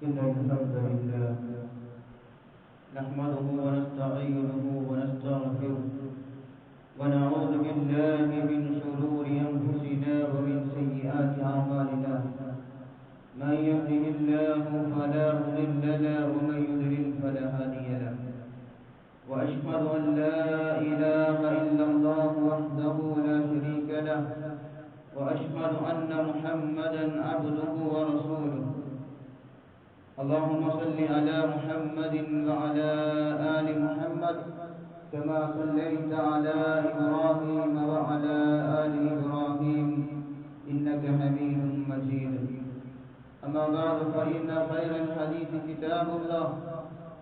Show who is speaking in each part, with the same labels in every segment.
Speaker 1: إن الحمد لله نحمده ونستعينه ونستغفره ونعوذ بالله من شرور أنفسنا ومن سيئات أعمالنا من يهده الله فلا مضل له ومن يضلل فلا هادي له وأشهد أن لا إله إلا الله وحده لا شريك له وأشهد أن محمدا عبده ورسوله اللهم صل على محمد وعلى آل محمد كما صليت على إبراهيم وعلى آل إبراهيم إنك حميد مجيد أما بعد فإن خير الحديث كتاب الله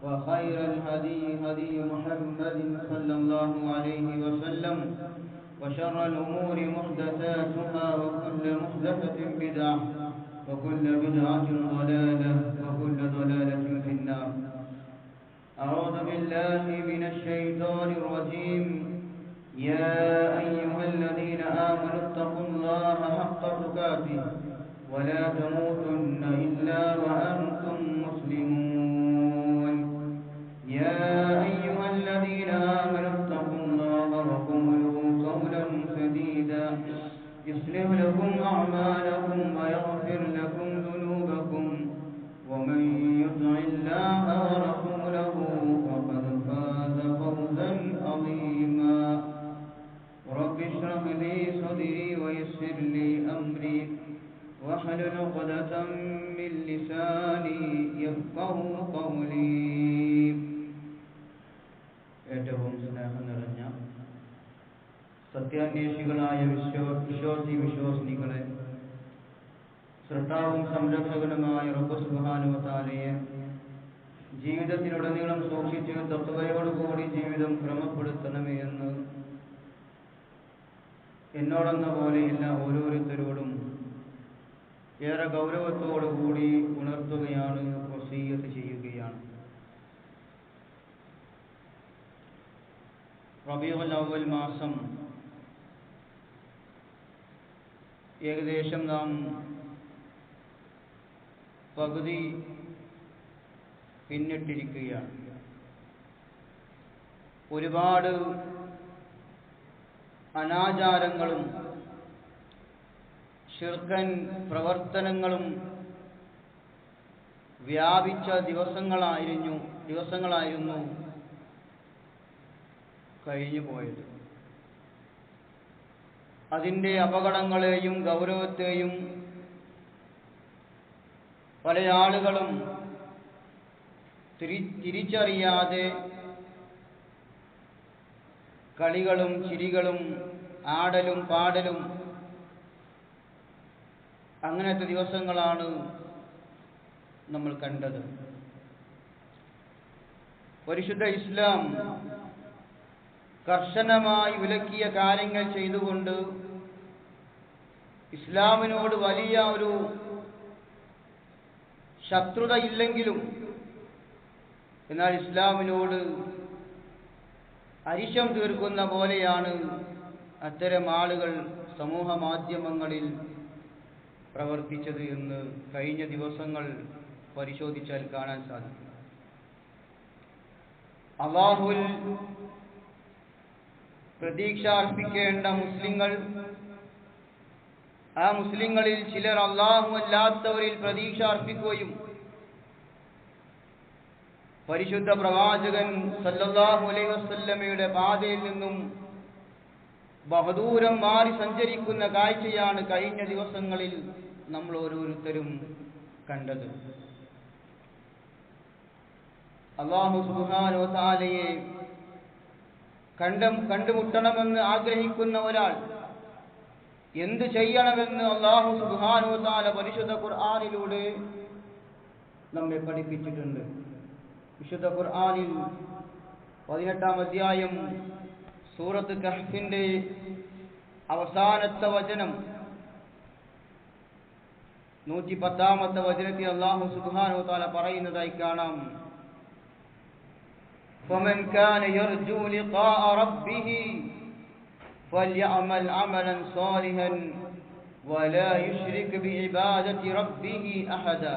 Speaker 1: وخير الهدي هدي محمد صلى الله عليه وسلم وشر الأمور محدثاتها وكل محدثة بدعة وكل بدعة ضلالة وكل ضلالة في النار. أعوذ بالله من الشيطان الرجيم. يا أيها الذين آمنوا اتقوا الله حق تقاته ولا تموتن إلا وأنتم مسلمون. يا أيها الذين آمنوا اتقوا الله وقولوا قولا سديدا يصلح لكم أعمالكم ويغفر لكم ذنوبكم ومن يطع الله ورسوله فقد فاز فوزا عظيما. رب اشرح لي صدري ويسر لي أمري واحلل عقدة من لساني يفقهوا قولي. ഏറ്റവും സ്നേഹം നിറഞ്ഞ സത്യാന്വേഷികളായ വിശ്വാസിനികളെ, സൃഷ്ടാവും സംരക്ഷകനുമായ റബ്ബ് സുബ്ഹാനഹു വ തആലയെ ജീവിതത്തിലുടനീളം സൂക്ഷിച്ച് തഖ്വയോടുകൂടി ജീവിതം ക്രമപ്പെടുത്തണമേ എന്ന് എന്നോടെന്ന പോലെ എല്ലാ ഓരോരുത്തരോടും ഏറെ ഗൗരവത്തോടുകൂടി ഉണർത്തുകയാണ്, വസിയ്യത്ത് ചെയ്യുകയാണ്. റബീഉൽ അവ്വൽ മാസം ഏകദേശം നാം പകുതി പിന്നിട്ടിരിക്കുകയാണ്. ഒരുപാട് അനാചാരങ്ങളും ശിർക്കൻ പ്രവർത്തനങ്ങളും വ്യാപിച്ച ദിവസങ്ങളായിരുന്നു കഴിഞ്ഞു പോയത്. അതിൻ്റെ അപകടങ്ങളെയും ഗൗരവത്തെയും പല ആളുകളും തിരിച്ചറിയാതെ കളികളും ചിരികളും ആടലും പാടലും അങ്ങനത്തെ ദിവസങ്ങളാണ് നമ്മൾ കണ്ടത്. പരിശുദ്ധ ഇസ്ലാം കർശനമായി വിലക്കിയ കാര്യങ്ങൾ ചെയ്തുകൊണ്ട് ഇസ്ലാമിനോട് വലിയ ഒരു ശത്രുത ഇല്ലെങ്കിലും എന്നാൽ ഇസ്ലാമിനോട് അരിശം തീർക്കുന്ന പോലെയാണ് അത്തരം ആളുകൾ സമൂഹ മാധ്യമങ്ങളിൽ പ്രവർത്തിച്ചത് എന്ന് കഴിഞ്ഞ ദിവസങ്ങൾ പരിശോധിച്ചാൽ കാണാൻ സാധിക്കും. അല്ലാഹുവിൽ പ്രതീക്ഷ അർപ്പിക്കേണ്ട മുസ്ലിങ്ങൾ, ആ മുസ്ലിങ്ങളിൽ ചിലർ അല്ലാഹു അല്ലാത്തവരിൽ പ്രതീക്ഷ അർപ്പിക്കുകയും പരിശുദ്ധ പ്രവാചകൻ സല്ലല്ലാഹു അലൈഹി വസല്ലമയുടെ പാതയിൽ നിന്നും ബഹദൂരം മാറി സഞ്ചരിക്കുന്ന കാഴ്ചയാണ് കഴിഞ്ഞ ദിവസങ്ങളിൽ നമ്മൾ ഓരോരുത്തരും കണ്ടത്. അല്ലാഹു സുബ്ഹാനഹു വ തആലയെ കണ്ടുമുട്ടണമെന്ന് ആഗ്രഹിക്കുന്ന ഒരാൾ എന്ത് ചെയ്യണമെന്ന് അല്ലാഹു സുബ്ഹാനഹു വ തആല പരിശുദ്ധ ഖുർആനിലൂടെ നമ്മെ പഠിപ്പിച്ചിട്ടുണ്ട്. വിശുദ്ധ ഖുർആനിൽ 18-ാം അധ്യായം സൂറത്ത് കഹ്ഫിന്റെ അവസാനത്തെ വചനം 110-ാമത്തെ വചനത്തിൽ അല്ലാഹു സുബ്ഹാനഹു വ തആല പറയുന്നതായി കാണാം. فمن كان يرجو لقاء ربه فليعمل عملا صالحا ولا يشرك بعبادة ربه أحدا.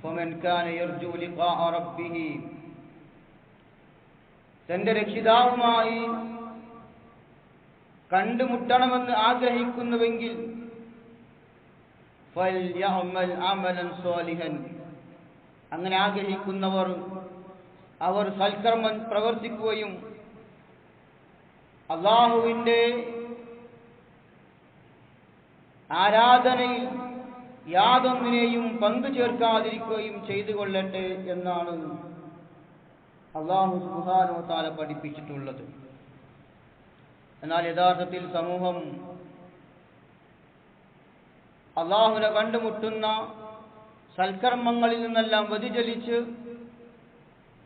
Speaker 1: ഫമൻ കാന യർജു ലിഖാഅ റബ്ബിഹി, തന്റെ രക്ഷിതാവുമായി കണ്ടുമുട്ടണമെന്ന് ആഗ്രഹിക്കുന്നുവെങ്കിൽ ഫൽയഅമൽ അമലൻ സ്വാലിഹൻ, അങ്ങനെ ആഗ്രഹിക്കുന്നവർ അവർ സൽക്കർമ്മം പ്രവർത്തിക്കുകയും അല്ലാഹുവിന്റെ ആരാധനയിൽ യാതൊന്നിനെയും പങ്കു ചേർക്കാതിരിക്കുകയും ചെയ്തു കൊള്ളട്ടെ എന്നാണ് അല്ലാഹു സുബ്ഹാനഹു വ തആല പഠിപ്പിച്ചിട്ടുള്ളത്. എന്നാൽ യഥാർത്ഥത്തിൽ സമൂഹം അല്ലാഹുവിനെ കണ്ടുമുട്ടുന്ന സൽക്കർമ്മങ്ങളിൽ നിന്നെല്ലാം വ്യതിചലിച്ച്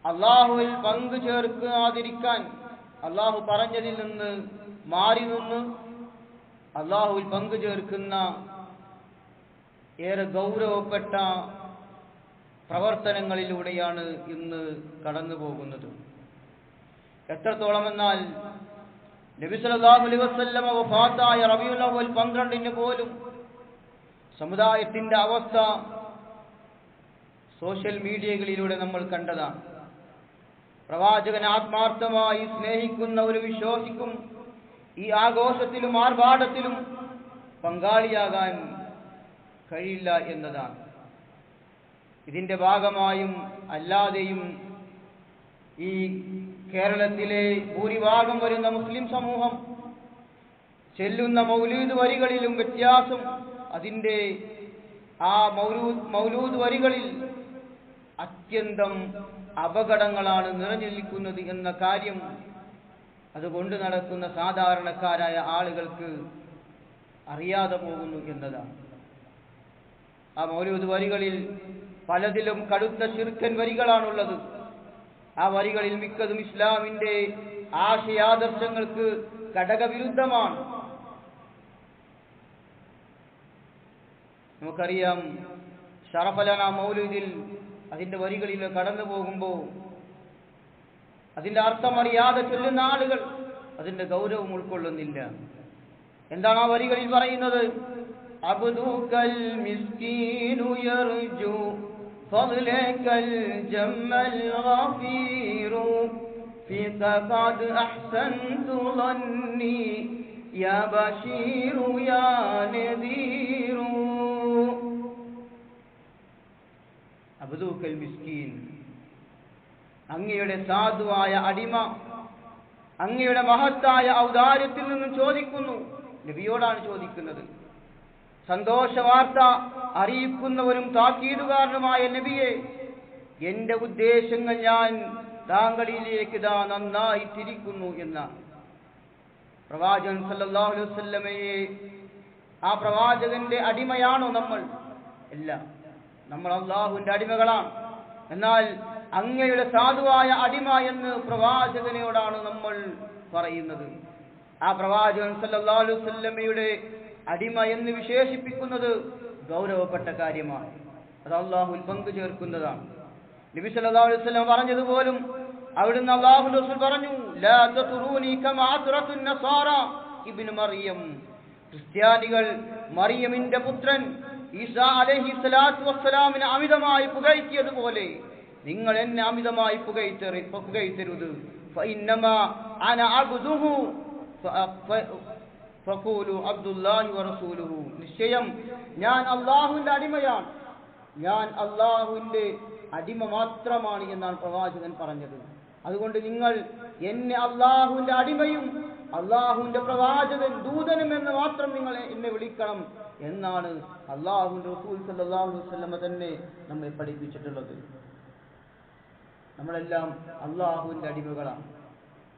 Speaker 1: അല്ലാഹുവിൽ പങ്കു ചേർക്കാതിരിക്കാൻ അല്ലാഹു പറഞ്ഞതിൽ നിന്ന് മാറി നിന്ന് അല്ലാഹുവിൽ പങ്കു ചേർക്കുന്ന ഏറെ ഗൗരവപ്പെട്ട പ്രവർത്തനങ്ങളിലൂടെയാണ് ഇന്ന് കടന്നു പോകുന്നത്. എത്രത്തോളമെന്നാൽ നബി സല്ലല്ലാഹു അലൈഹി വസല്ലമ വഫാത്തായ റബീഉൽ അവ്വൽ 12 പോലും സമുദായത്തിന്റെ അവസ്ഥ സോഷ്യൽ മീഡിയകളിലൂടെ നമ്മൾ കണ്ടതാണ്. പ്രവാചകൻ ആത്മാർത്ഥമായി സ്നേഹിക്കുന്ന ഒരു വിശ്വാസിക്കും ഈ ആഘോഷത്തിലും ആർഭാടത്തിലും പങ്കാളിയാകാൻ കഴിയില്ല എന്നതാണ്. ഇതിന്റെ ഭാഗമായും അല്ലാതെയും ഈ കേരളത്തിലെ ഭൂരിഭാഗം വരുന്ന മുസ്ലിം സമൂഹം ചെല്ലുന്ന മൗലൂദ് വരികളിലും വ്യത്യാസം, അതിൻ്റെ ആ മൗലൂദ് വരികളിൽ അത്യന്തം അപകടങ്ങളാണ് നിറഞ്ഞു നിൽക്കുന്നത് എന്ന കാര്യം അതുകൊണ്ട് നടക്കുന്ന സാധാരണക്കാരായ ആളുകൾക്ക് അറിയാതെ പോകുന്നു എന്നതാണ്. ആ മൗലൂദ് വരികളിൽ പലതിലും കടുത്ത ശിർക്കൻ വരികളാണുള്ളത്. ആ വരികളിൽ മിക്കതും ഇസ്ലാമിന്റെ ആശയാദർശങ്ങൾക്ക് ഘടകവിരുദ്ധമാണ്. നമുക്കറിയാം, ഷറഫലന മൗലൂദിൽ അതിന്റെ വരികളിൽ കടന്നു പോകുമ്പോൾ അതിന്റെ അർത്ഥം അറിയാതെ ചൊല്ലുന്ന ആളുകൾ അതിന്റെ ഗൗരവം ഉൾക്കൊള്ളുന്നില്ല. എന്താണ് ആ വരികളിൽ പറയുന്നത്? അബ്ദുകൽ മിസ്കീനു യർജു ഫദ്ലകൽ ജമ്മൽ ഗഫീറു ഫീക ഖദ് അഹ്സൻതു ളന്നി യാ ബശീറു യാ നദീറു. അബ്ദുകൽ മിസ്കീൻ, അങ്ങയുടെ സാധുവായ അടിമ അങ്ങയുടെ മഹത്തായ ഔദാര്യത്തിൽ നിന്നും ചോദിക്കുന്നു. നബിയോടാണ് ചോദിക്കുന്നത്. സന്തോഷ വാർത്ത അറിയിക്കുന്നവരും താക്കീതുകാരനുമായ നബിയെ, എന്റെ ഉദ്ദേശങ്ങൾ ഞാൻ താങ്കളിലേക്ക് നന്നായി തിരിക്കുന്നു എന്ന പ്രവാചകൻ സല്ലല്ലാഹു അലൈഹി വസല്ലമയെ, ആ പ്രവാചകന്റെ അടിമയാണോ നമ്മൾ? അല്ല, നമ്മൾ അല്ലാഹുവിന്റെ അടിമകളാണ്. എന്നാൽ അങ്ങയുടെ സാധുവായ അടിമ എന്ന് പ്രവാചകനോടാണ് നമ്മൾ പറയുന്നത്. ആ പ്രവാചകൻ സല്ലല്ലാഹു അലൈഹി വസല്ലമയുടെ അടിമ എന്ന് വിശേഷിപ്പിക്കുന്നത് ഗൗരവപ്പെട്ട കാര്യമാണ്. അത് അല്ലാഹുവിൽ പങ്കു ചേർക്കുന്നതാണ്. നബി സല്ലല്ലാഹു അലൈഹി വസല്ലം പറഞ്ഞതുപോലും അവിടുന്ന് അല്ലാഹുവിന്റെ റസൂൽ പറഞ്ഞു, ലാ തതുറൂനി കമാ അത്റത്തുൻ നസാറ ഇബ്നു മറിയം. ക്രിസ്ത്യാനികൾ മറിയമിന്റെ പുത്രൻ ഈസാ അലൈഹി സ്വലാത്തു വസ്സലാമിനെ അമിതമായി പുകഴ്ത്തിയതുപോലെ നിങ്ങൾ എന്നെ അമിതമായി പുകഴ്ത്തരുത്. ഫഇന്നമാ അന അബ്ദുഹു ഫഖൂലു അബ്ദുല്ലാഹി വറസൂലുഹു. നിശ്ചയം ഞാൻ അല്ലാഹുവിന്റെ അടിമയാണ്, ഞാൻ അല്ലാഹുവിന്റെ അടിമ മാത്രമാണ് എന്നാണ് പ്രവാചകൻ പറഞ്ഞത്. അതുകൊണ്ട് നിങ്ങൾ എന്നെ അല്ലാഹുവിന്റെ അടിമയും അല്ലാഹുവിന്റെ പ്രവാചകൻ ദൂതനും എന്ന് മാത്രം നിങ്ങൾ എന്നെ വിളിക്കണം എന്നാണ് അല്ലാഹുവിന്റെ റസൂൽ സല്ലല്ലാഹു അലൈഹി വസല്ലം തന്നെ നമ്മെ പഠിപ്പിച്ചിട്ടുള്ളത്. നമ്മളെല്ലാം അല്ലാഹുവിന്റെ അടിമകളാണ്.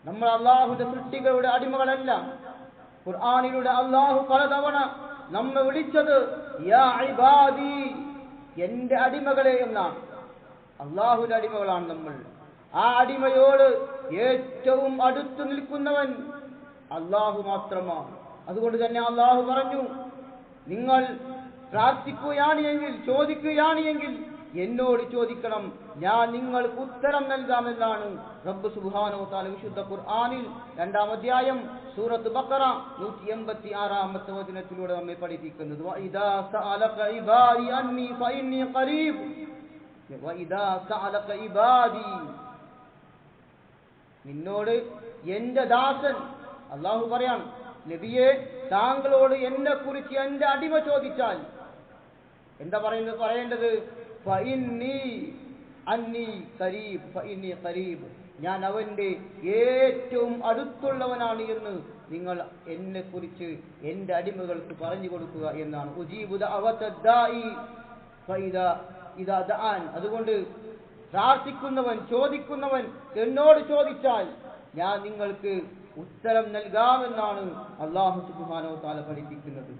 Speaker 1: നമ്മൾ അല്ലാഹുവിന്റെ സൃഷ്ടികളുടെ അടിമകളല്ല. ഖുർആനിലൂടെ അല്ലാഹു പലതവണ നമ്മെ വിളിച്ചത് യാ ഇബാദി, എന്റെ അടിമകളെ എന്നാണ്. അല്ലാഹുവിന്റെ അടിമകളാണ് നമ്മൾ. ആ അടിമയോട് ഏറ്റവും അടുത്തു നിൽക്കുന്നവൻ അല്ലാഹു മാത്രമാണ്. അതുകൊണ്ട് തന്നെ അല്ലാഹു പറഞ്ഞു, നിങ്ങൾ പ്രാർത്ഥിക്കുകയാണ് എങ്കിൽ, ചോദിക്കുകയാണ് എങ്കിൽ എന്നോട് ചോദിക്കണം, ഞാൻ നിങ്ങൾക്ക് ഉത്തരം നൽകാമെന്നാണ് റബ്ബ് സുബ്ഹാനഹു വ തആല വിശുദ്ധ ഖുർആനിൽ 2-ാം അധ്യായം സൂറത്ത് ബഖറ 186-ാമത്തെ വചനത്തിലൂടെ നമ്മെ പഠിപ്പിക്കുന്നത്. വഇദാ സഅലക ഇബാദി അന്നി ഫഇന്നി ഖരീബ്. വഇദാ സഅലക ഇബാദി, നിന്നോട് എന്റെ ദാസൻ, അല്ലാഹു പറയാൻ നബിയെ താങ്കളോട് എന്നെ കുറിച്ച് എന്റെ അടിമ ചോദിച്ചാൽ എന്താ പറയേണ്ടത്? ഫഇന്നി അന്നി ഖരീബ്, ഫഇന്നി ഖരീബ്, ഞാൻ അവന്റെ ഏറ്റവും അടുത്തുള്ളവനാണ് എന്ന് നിങ്ങൾ എന്നെ കുറിച്ച് എന്റെ അടിമകൾക്ക് പറഞ്ഞു കൊടുക്കുക എന്നാണ്. ഉജീബു ദഅവത്തദ്ദാഇ ഫഇദാ ദഅൻ, അതുകൊണ്ട് പ്രാർത്ഥിക്കുന്നവൻ, ചോദിക്കുന്നവൻ എന്നോട് ചോദിച്ചാൽ ഞാൻ നിങ്ങൾക്ക് ഉത്തരം നൽകാമെന്നാണ് അല്ലാഹു സുബ്ഹാനഹു വ തആല പഠിപ്പിക്കുന്നത്.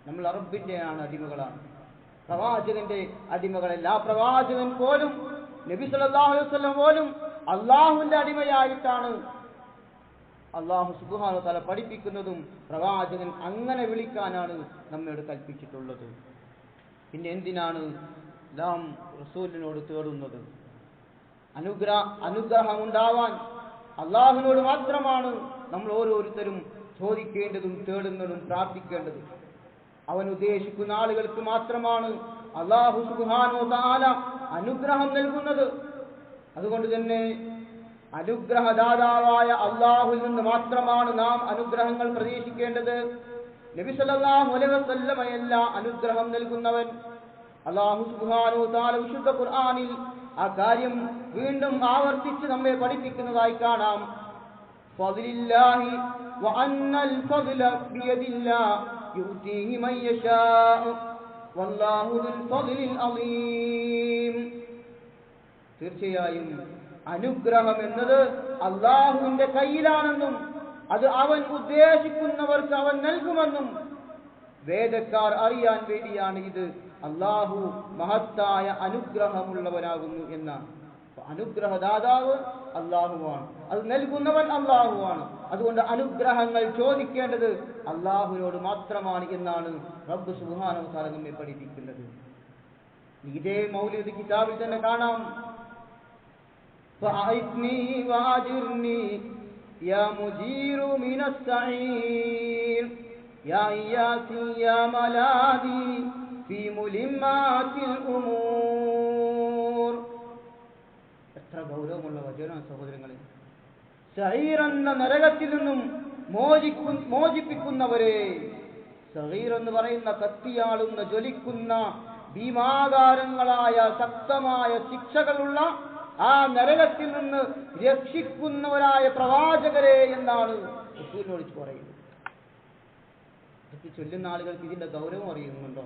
Speaker 1: നമ്മൾ റബ്ബിന്റെയാണ് അടിമകളാണ്, പ്രവാചകന്റെ അടിമകളല്ല. ആ പ്രവാചകൻ പോലും, നബി സല്ലല്ലാഹു അലൈഹി വസല്ലം പോലും അല്ലാഹുവിന്റെ അടിമയായിട്ടാണ് അല്ലാഹു സുബ്ഹാനഹു വ തആല പഠിപ്പിക്കുന്നതും പ്രവാചകൻ അങ്ങനെ വിളിക്കാനാണ് നമ്മോട് കൽപ്പിച്ചിട്ടുള്ളത്. പിന്നെ എന്തിനാണ് നാം റസൂലിനോട് തേടുന്നത്? അനുഗ്രഹം ഉണ്ടാവാൻ അള്ളാഹുവിനോട് മാത്രമാണ് നമ്മൾ ഓരോരുത്തരും ചോദിക്കേണ്ടതും തേടുന്നതും പ്രാർത്ഥിക്കേണ്ടതും. അവൻ ഉദ്ദേശിക്കുന്ന ആളുകൾക്ക് മാത്രമാണ് അല്ലാഹു സുബ്ഹാനഹു വ തആല അനുഗ്രഹം നൽകുന്നത്. അതുകൊണ്ട് തന്നെ അനുഗ്രഹദാതാവായ അല്ലാഹുവിൽ നിന്ന് മാത്രമാണ് നാം അനുഗ്രഹങ്ങൾ പ്രതീക്ഷിക്കേണ്ടത്. നബി സല്ലല്ലാഹു അലൈഹി വസല്ലമയല്ല അനുഗ്രഹം നൽകുന്നവൻ. അല്ലാഹു സുബ്ഹാനഹു വ തആല വിശുദ്ധ ഖുർആനിൽ ആ കാര്യം വീണ്ടും ആവർത്തിച്ച് നമ്മെ പഠിപ്പിക്കുന്നതായി കാണാം. ഫദ്ലില്ലാഹി വ അന്നൽ ഫദ്ല ബിയദില്ലാഹി യുതീഹി മൻ യശാഉ വല്ലാഹു ദുൽ ഫദ്ലിൽ അളീം. തീർച്ചയായും അനുഗ്രഹം എന്നത് അല്ലാഹുവിന്റെ കയ്യിലാണെന്നും അത് അവൻ ഉദ്ദേശിക്കുന്നവർക്ക് അവൻ നൽകുമെന്നും വേദക്കാർ അറിയാൻ വേണ്ടിയാണ് ഇത് അല്ലാഹു മഹത്തായ അനുഗ്രഹമുള്ളവനാകുന്നു എന്നാണ്. അനുഗ്രഹദാതാവ് അല്ലാഹുവാണ്, അത് നൽകുന്നവൻ അല്ലാഹുവാണ്. അതുകൊണ്ട് അനുഗ്രഹങ്ങൾ ചോദിക്കേണ്ടത് അല്ലാഹുവിനോട് മാത്രമാണ് എന്നാണ് റബ്ബ് സുബ്ഹാനഹു വ തആല നമ്മെ പഠിപ്പിക്കുന്നത്. ഇതേ മൗലിദ് കിതാബിൽ തന്നെ കാണാം. ഫഅഇത്നി വഅജിർനി യാ മുജീറു മിനസ് സഈർ യാ ഇയാസി യാ മലാദി ഫീ മുലിമാത്തിൽ ഉമൂർ. എത്ര ഗൗരവമുള്ള വചനമാണ് സഹോദരങ്ങളെ. സഈർ എന്ന നരകത്തിൽ നിന്നും മോചിപ്പിക്കുന്നവരെ, സഈർ എന്ന് പറയുന്ന കത്തിയാളുന്ന ജ്വലിക്കുന്ന ഭീമാകാരങ്ങളായ ശക്തമായ ശിക്ഷകളുള്ള ആ നരകത്തിൽ നിന്ന് രക്ഷിക്കുന്നവരായ പ്രവാചകരെ എന്നാണ് റസൂലിനോട് പറയുന്നത്. ഇതൊക്കെ ചൊല്ലുന്ന ആളുകൾക്ക് ഇതിന്റെ ഗൗരവം അറിയുന്നുണ്ടോ?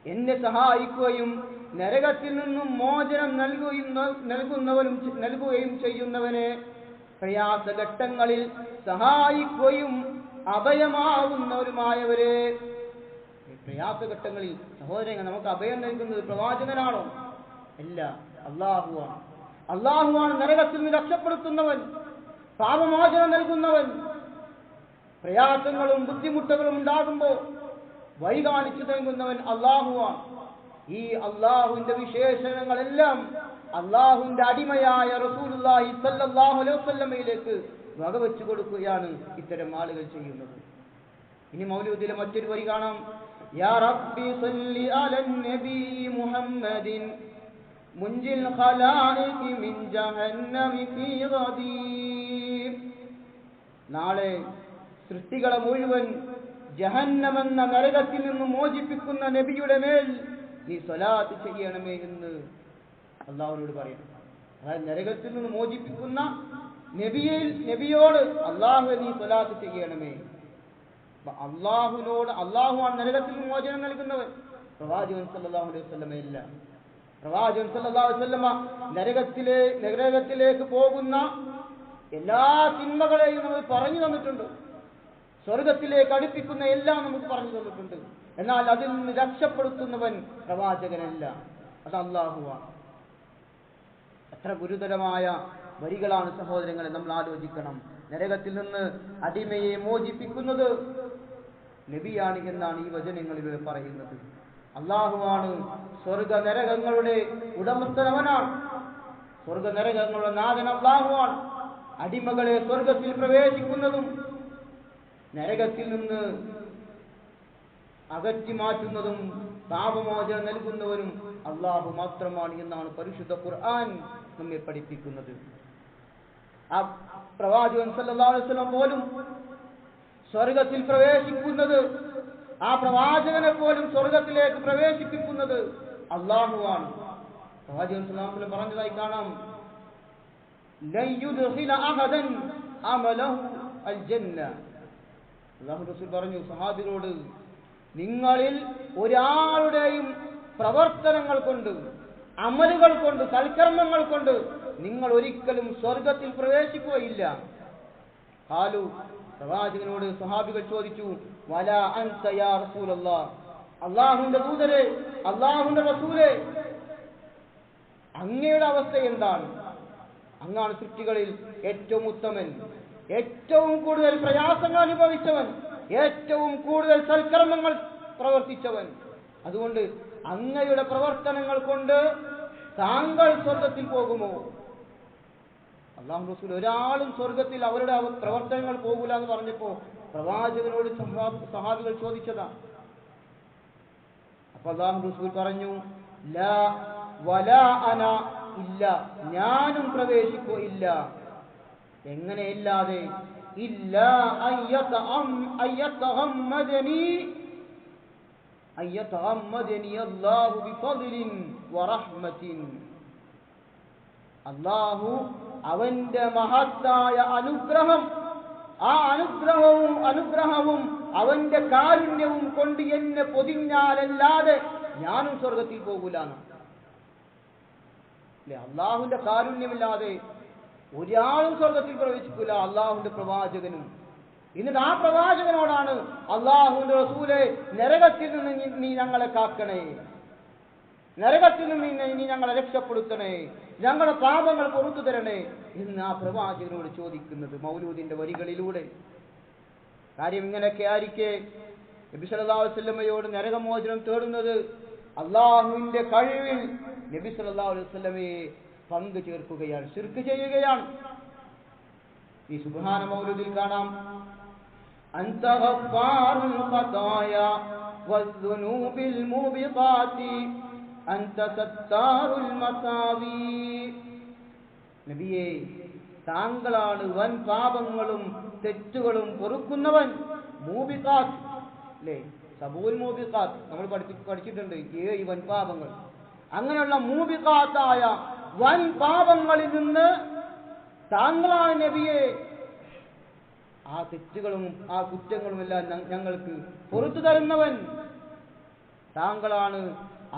Speaker 1: എന്നെ സഹായിക്കുകയും നരകത്തിൽ നിന്നും മോചനം നൽകുകയും ചെയ്യുന്നവനെ, പ്രയാസഘട്ടങ്ങളിൽ സഹായിക്കുകയും അഭയമാവുന്നവരുമായവരെ. പ്രയാസഘട്ടങ്ങളിൽ സഹോദരങ്ങൾ നമുക്ക് അഭയം നൽകുന്നത് പ്രവാചകനാണോ? അല്ല, അല്ലാഹുവാണ്. അല്ലാഹുവാണ് നരകത്തിൽ നിന്ന് രക്ഷപ്പെടുത്തുന്നവൻ, പാപമോചനം നൽകുന്നവൻ. പ്രയാസങ്ങളും ബുദ്ധിമുട്ടുകളും ഉണ്ടാകുമ്പോൾ വഴി കാണിച്ചു നൽകുന്നവൻ അല്ലാഹുവാണ്. ഈ അല്ലാഹുവിന്റെ വിശേഷണങ്ങളെല്ലാം അല്ലാഹുവിന്റെ അടിമയായ റസൂലുള്ളാഹി സ്വല്ലല്ലാഹു അലൈഹി വസല്ലമയിലേക്ക് വകവെച്ചു കൊടുക്കുകയാണ് ഇത്തരം ആളുകൾ ചെയ്യുന്നത്. ഇനി മൗലൂദിലെ മറ്റൊരു വരി കാണാം. യാ റബ്ബി സല്ലി അലൻ നബി മുഹമ്മദിൻ മുൻജിൽ ഖലാഇഖി മിൻ ജഹന്നമി ഫീ ഗദീം. നാളെ സൃഷ്ടികളെ മുഴുവൻ ജഹന്നമെന്ന നരകത്തിൽ നിന്ന് മോചിപ്പിക്കുന്ന നബിയുടെ മേൽ നീ സ്വലാത്ത് ചെയ്യണമേ എന്ന് അള്ളാഹുവിനോട് പറയണം. അതായത് നരകത്തിൽ നിന്ന് മോചിപ്പിക്കുന്ന നബിയോട് അള്ളാഹു നീ സ്വലാത്ത് ചെയ്യണമേ. അള്ളാഹുവാണ് നരകത്തിൽ നിന്ന് മോചനം നൽകുന്നവൻ, പ്രവാചകൻ സല്ലല്ലാഹു അലൈഹി വസല്ലമയല്ല. പ്രവാചകൻ സല്ലല്ലാഹു അലൈഹി വസല്ലമ നരകത്തിലേക്ക് പോകുന്ന എല്ലാ തിന്മകളെയും നമുക്ക് പറഞ്ഞു തന്നിട്ടുണ്ട്. സ്വർഗത്തിലേക്ക് അടുപ്പിക്കുന്ന എല്ലാം നമുക്ക് പറഞ്ഞു തന്നിട്ടുണ്ട്. എന്നാൽ അതിൽ നിന്ന് രക്ഷപ്പെടുത്തുന്നവൻ പ്രവാചകനല്ല, അത് അല്ലാഹുവാണ്. എത്ര ഗുരുതരമായ വരികളാണ് സഹോദരങ്ങളെ, നമ്മൾ ആലോചിക്കണം. നരകത്തിൽ നിന്ന് അടിമയെ മോചിപ്പിക്കുന്നത് നബിയാണ് എന്നാണ് ഈ വചനങ്ങളിലൂടെ പറയുന്നത്. അല്ലാഹുവാണ് സ്വർഗ നരകങ്ങളുടെ ഉടമസ്ഥനവനാണ്. സ്വർഗ നരകങ്ങളുടെ നാഥൻ അല്ലാഹുവാണ്. അടിമകളെ സ്വർഗത്തിൽ പ്രവേശിക്കുന്നതും നരകത്തിൽ നിന്ന് അകറ്റി മാറ്റുന്നതും പാപമോചനം നൽകുന്നവനും അള്ളാഹു മാത്രമാണ് എന്നാണ് പരിശുദ്ധ ഖുർആൻ നമ്മെ പഠിപ്പിക്കുന്നത്. ആ പ്രവാചകൻ സല്ലല്ലാഹു അലൈഹി വസല്ലം പോലും സ്വർഗത്തിൽ പ്രവേശിക്കുന്നത്, ആ പ്രവാചകനെ പോലും സ്വർഗത്തിലേക്ക് പ്രവേശിപ്പിക്കുന്നത് അള്ളാഹുവാണ്. പ്രവാചകൻ സല്ലല്ലാഹു അലൈഹി വസല്ലം പറഞ്ഞതായി കാണാം, ലൻ യുദ്ഖില അഹദൻ അമലഹു അൽ ജന്ന. അല്ലാഹു റസൂൽ പറഞ്ഞു സഹാബികളോട്, നിങ്ങളിൽ ഒരാളുടെയും പ്രവർത്തനങ്ങൾ കൊണ്ട്, അമലുകൾ കൊണ്ട്, സൽക്കർമ്മങ്ങൾ കൊണ്ട് നിങ്ങൾ ഒരിക്കലും സ്വർഗത്തിൽ പ്രവേശിക്കുകയില്ല. ഖാലു, പ്രവാചകനോട് സഹാബികൾ ചോദിച്ചു, വലാ അൻത യാ റസൂലല്ലാഹ്, അല്ലാഹുവിന്റെ ദൂതരെ, അല്ലാഹുവിന്റെ റസൂലേ, അങ്ങയുടെ അവസ്ഥ എന്താണ്? അങ്ങാണ് സൃഷ്ടികളിൽ ഏറ്റവും ഉത്തമൻ, ഏറ്റവും കൂടുതൽ പ്രയാസങ്ങൾ അനുഭവിച്ചവൻ, ഏറ്റവും കൂടുതൽ സൽക്കർമ്മങ്ങൾ പ്രവർത്തിച്ചവൻ. അതുകൊണ്ട് അങ്ങയുടെ പ്രവർത്തനങ്ങൾ കൊണ്ട് താങ്കൾ സ്വർഗത്തിൽ പോകുമോ? അല്ലാഹു റസൂൽ ഒരാളും സ്വർഗത്തിൽ അവരുടെ പ്രവർത്തനങ്ങൾ പോകില്ല എന്ന് പറഞ്ഞപ്പോ പ്രവാചകനോട് സഹാബികൾ ചോദിച്ചതാ. അപ്പൊ അല്ലാഹു റസൂൽ പറഞ്ഞു, ലാ വലാ അന, ഇല്ല, ഞാനും പ്രവേശിക്കുകയില്ല. എങ്ങനെയില്ലാതെ? ഇല്ലാ അയ്യതഗമ്മദനി അല്ലാഹു ബിഫദ്ലിൻ വറഹ്മത്തിൻ. അല്ലാഹു അവന്റെ മഹത്തായ അനുഗ്രഹം, ആ അനുഗ്രഹവും അവന്റെ കാരുണ്യവും കൊണ്ട് എന്നെ പൊതിഞ്ഞാലല്ലാതെ ഞാനും സ്വർഗത്തിൽ പോകൂലാണ്. അല്ലെ, അള്ളാഹുവിന്റെ കാരുണ്യമില്ലാതെ ഒരാളും സ്വർഗത്തിൽ പ്രവേശിക്കില്ല, അള്ളാഹുവിന്റെ പ്രവാചകനും. എന്നിട്ട് ആ പ്രവാചകനോടാണ് അള്ളാഹുവിന്റെ റസൂലെ, നരകത്തിൽ നിന്ന് നീ ഞങ്ങളെ കാക്കണേ, നരകത്തിൽ നിന്ന് നീ ഞങ്ങളെ രക്ഷപ്പെടുത്തണേ, ഞങ്ങളുടെ പാപങ്ങൾ പുറത്തു തരണേ എന്ന് ആ പ്രവാചകനോട് ചോദിക്കുന്നത് മൗലൂദിന്റെ വരികളിലൂടെ. കാര്യം ഇങ്ങനെയൊക്കെ ആയിരിക്കെ നബി സല്ലല്ലാഹു അലൈഹി വസല്ലമയോട് നരകമോചനം തേടുന്നത് അള്ളാഹുവിന്റെ കഴിവിൽ നബി സല്ലല്ലാഹു അലൈഹി വസല്ലമയെ പങ്കു ചേർക്കുകയാണ്, ശിർക്ക് ചെയ്യുകയാണ്. ഈ സുബ്ഹാന മൗലൂദിൽ കാണാം, അൻത ഗഫാറുൽ ഖതായ വസ്ദുനൂബിൽ മുബിഖാതി അൻത സത്താറുൽ മസാവി. നബിയേ, താങ്കളാണ് വൻ പാപങ്ങളും തെറ്റുകളും പൊറുക്കുന്നവൻ. മൂബിഖാത്ത്, അല്ലേ, സബൂൽ മൂബിഖാത്ത് നമ്മൾ പഠിച്ചിട്ടുണ്ട്, 7 വൻ പാപങ്ങൾ. അങ്ങനെയുള്ള മൂബിഖാത്തായ വൻ പാപങ്ങളിൽ നിന്ന് താങ്കളാണ് നബിയെ ആ തെറ്റുകളും ആ കുറ്റങ്ങളുമെല്ലാം ഞങ്ങൾക്ക് പുറത്തു തരുന്നവൻ. താങ്കളാണ്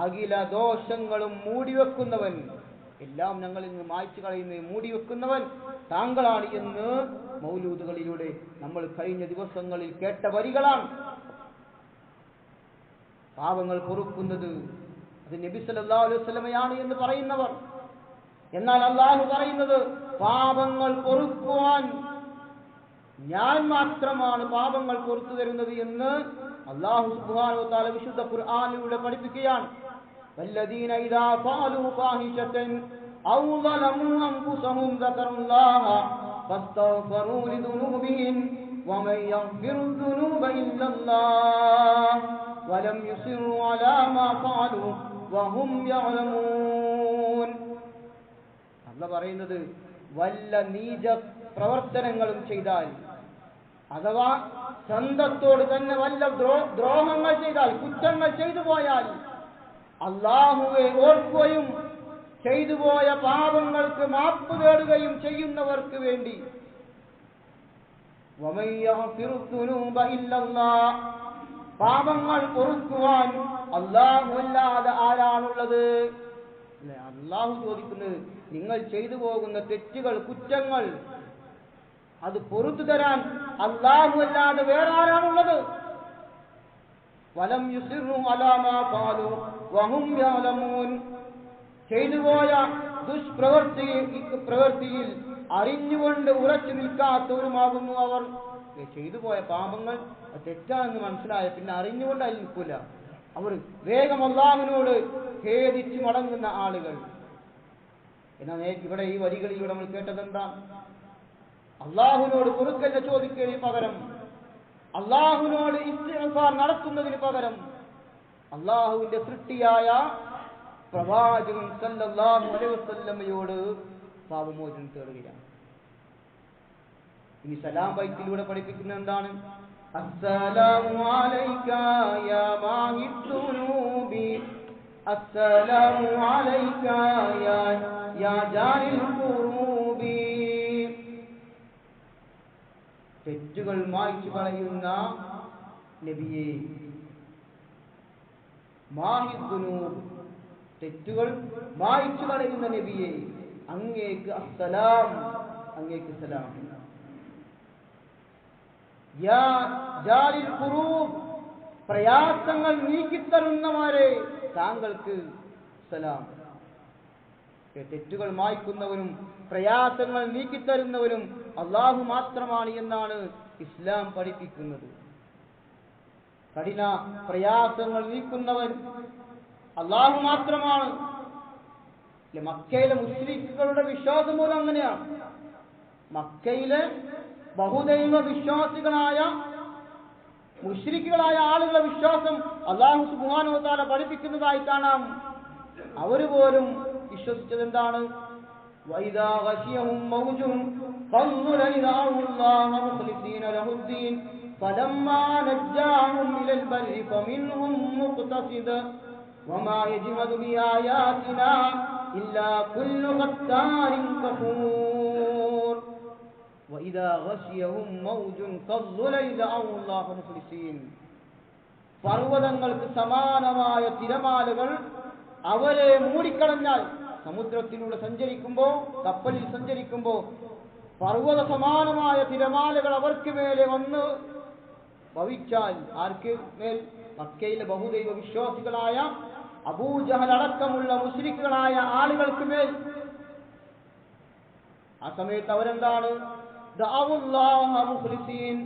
Speaker 1: അഖില ദോഷങ്ങളും മൂടിവെക്കുന്നവൻ, എല്ലാം ഞങ്ങളിൽ നിന്ന് മായ്ച്ചു കളയുന്ന മൂടിവെക്കുന്നവൻ താങ്കളാണ് എന്ന് മൗലൂദുകളിലൂടെ നമ്മൾ കഴിഞ്ഞ ദിവസങ്ങളിൽ കേട്ട വരികളാണ്. പാപങ്ങൾ പൊറുക്കുന്നത് അത് നബി സല്ലല്ലാഹു അലൈഹി വസല്ലമയാണ് എന്ന് പറയുന്നവർ. എന്നാൽ അല്ലാഹു പറയുന്നത്, പാപങ്ങൾ പൊറുക്കുവാൻ ഞാൻ മാത്രമാണ് പാപങ്ങൾ പൊറുത്തു തരുന്നത് എന്ന് അല്ലാഹു സുബ്ഹാനഹു വ തആല വിശുദ്ധ ഖുർആനിലൂടെ പഠിപ്പിക്കുകയാണ്. വല്ലദീന ഇദാ ഫഅലൂ ഫാഹിശതൻ ഔ ളലമൂ അൻഫുസഹും ദക്കറുല്ലാഹ ഫസ്തഗ്ഫറൂ ലിദുനൂബിഹിം വമൻ യഗ്ഫിറു ദുനൂബ ഇല്ലല്ലാഹ് വലം യുസിറൂ അലാ മാ ഫഅലൂ വഹും യഅലമൂൻ. അല്ലാഹു പറയുന്നത്, വല്ല നീച പ്രവർത്തനങ്ങളും ചെയ്താൽ, അഥവാ സ്വന്തത്തോട് തന്നെ വല്ല ദ്രോഹങ്ങൾ ചെയ്താൽ, കുറ്റങ്ങൾ ചെയ്തു പോയാൽ, അല്ലാഹുവെ ഓർക്കുകയും ചെയ്തുപോയ പാപങ്ങൾക്ക് മാപ്പ് തേടുകയും ചെയ്യുന്നവർക്ക് വേണ്ടി, വമൻ യഗ്ഫിറു ദുനൂബ ഇല്ലല്ലാഹ്, പാപങ്ങൾ പൊറുക്കുവാൻ അല്ലാഹു അല്ലാതെ ആരാണുള്ളത്? അല്ലാഹു ചോദിക്കുന്നത്, നിങ്ങൾ ചെയ്തു പോകുന്ന തെറ്റുകൾ, കുറ്റങ്ങൾ അത് പൊറുത്തു തരാൻ അല്ലാഹു അല്ലാതെ വേറെ ആരാണുള്ളത്? വലം യുസിറു അലാ മാ ഖാലു വഹും യഅലമൂൻ. ചെയ്തുപോയ പ്രവൃത്തിയിൽ അറിഞ്ഞുകൊണ്ട് ഉറച്ചു നിൽക്കാത്തവരുമാകുന്നു അവർ. ചെയ്തുപോയ പാപങ്ങൾ തെറ്റാണെന്ന് മനസ്സിലായ പിന്നെ അറിഞ്ഞുകൊണ്ട് അതിൽ നിൽക്കില്ല. അവർ വേഗം അല്ലാഹുവിനോട് ഖേദിച്ചു മടങ്ങുന്ന ആളുകൾ. എന്നാൽ ഇവിടെ ഈ വരികളിലൂടെ നമ്മൾ കേട്ടതെന്താ? അല്ലാഹുവിനോട് പൊറുക്കലിനെ ചോദിക്കുന്നതിന് പകരം, അല്ലാഹുവിനോട് ഇസ്തിഗ്ഫാർ നടത്തുന്നതിന് പകരം അള്ളാഹുവിന്റെ സൃഷ്ടിയായ പ്രവാചകൻ സല്ലല്ലാഹു അലൈഹി വസല്ലമയോട് പാപമോചനം തേടുകയാണ്. ഇനി സലാം ബൈത്തിലൂടെ പഠിപ്പിക്കുന്നത് എന്താണ്? അസ്സലാമു അലൈക യാ മാഹിദ്ദുനൂബി അസ്സലാമു അലൈക യാ ജാലിൽ ഖുറൂബി. തെറ്റുകൾ മായ്ച്ചു കളയുന്ന നബിയേ, മാഹിദ്ദുനൂബ്, തെറ്റുകൾ മായ്ച്ചു കളയുന്ന നബിയേ, അങ്ങേക്ക് അസ്സലാം, അങ്ങേക്ക് സലാം. യാ ജാലിൽ ഖുറൂബ്, പ്രയാസങ്ങൾ നീക്കിത്തരുന്നവരെ താങ്കൾക്ക് സലാം. തെറ്റുകൾ മായ്ക്കുന്നവനും പ്രയാസങ്ങൾ നീക്കിത്തരുന്നവനും അള്ളാഹു മാത്രമാണ് എന്നാണ് ഇസ്ലാം പഠിപ്പിക്കുന്നത്. കഠിന പ്രയാസങ്ങൾ നീക്കുന്നവൻ അള്ളാഹു മാത്രമാണ്. മക്കയിലെ മുശ്രിക്കുകളുടെ വിശ്വാസം പോലും അങ്ങനെയാണ്. മക്കയിലെ ബഹുദൈവ വിശ്വാസികളായ മുശ്രിക്കുകളായ ആളുകളുടെ വിശ്വാസം അല്ലാഹു സുബ്ഹാനഹു വ തആല പഠിപ്പിക്കുന്നതായി കാണാം. അവര് പോലും വിശ്വസിച്ചത് എന്താണ്? വൈദാ ഗശിയഹും മൗജുൻ ഖല്ലു ലൈദാഹുല്ലാഹ മുഖ്ലിസീന ലഹുദ്ദീൻ ഫലമ്മാ നജ്ജാഹും ഇലൽ ബർരി ഫമിൻഹും മുഖ്തസിദ് വമാ യജ്ഹദു ബിആയാതിനാ ഇല്ലാ കുല്ലു ഖത്താരിൻ കഫൂർ. وإذا غشيهم موج كالظلل دعوا الله مخلصين. പർവ്വതങ്ങൾക്ക് സമാനമായ തിരമാലകൾ അവരെ മൂടിക്കളഞ്ഞാൽ, സമുദ്രത്തിലൂടെ സഞ്ചരിക്കുമ്പോൾ, കപ്പലിൽ സഞ്ചരിക്കുമ്പോൾ പർവ്വത സമാനമായ തിരമാലകൾ അവർക്ക് മേലെ വന്ന് ഭവിച്ചാൽ, ആർക്ക് മേൽ? മക്കയിലെ ബഹുദൈവ വിശ്വാസികളായ അബൂജഹൽ അടക്കമുള്ള മുശ്രിക്കുകളായ ആളുകൾക്ക് മേൽ. ആ സമയത്ത് അവരെന്താണ്? ദഅവുല്ലാഹ മുഖ്ലിസീൻ,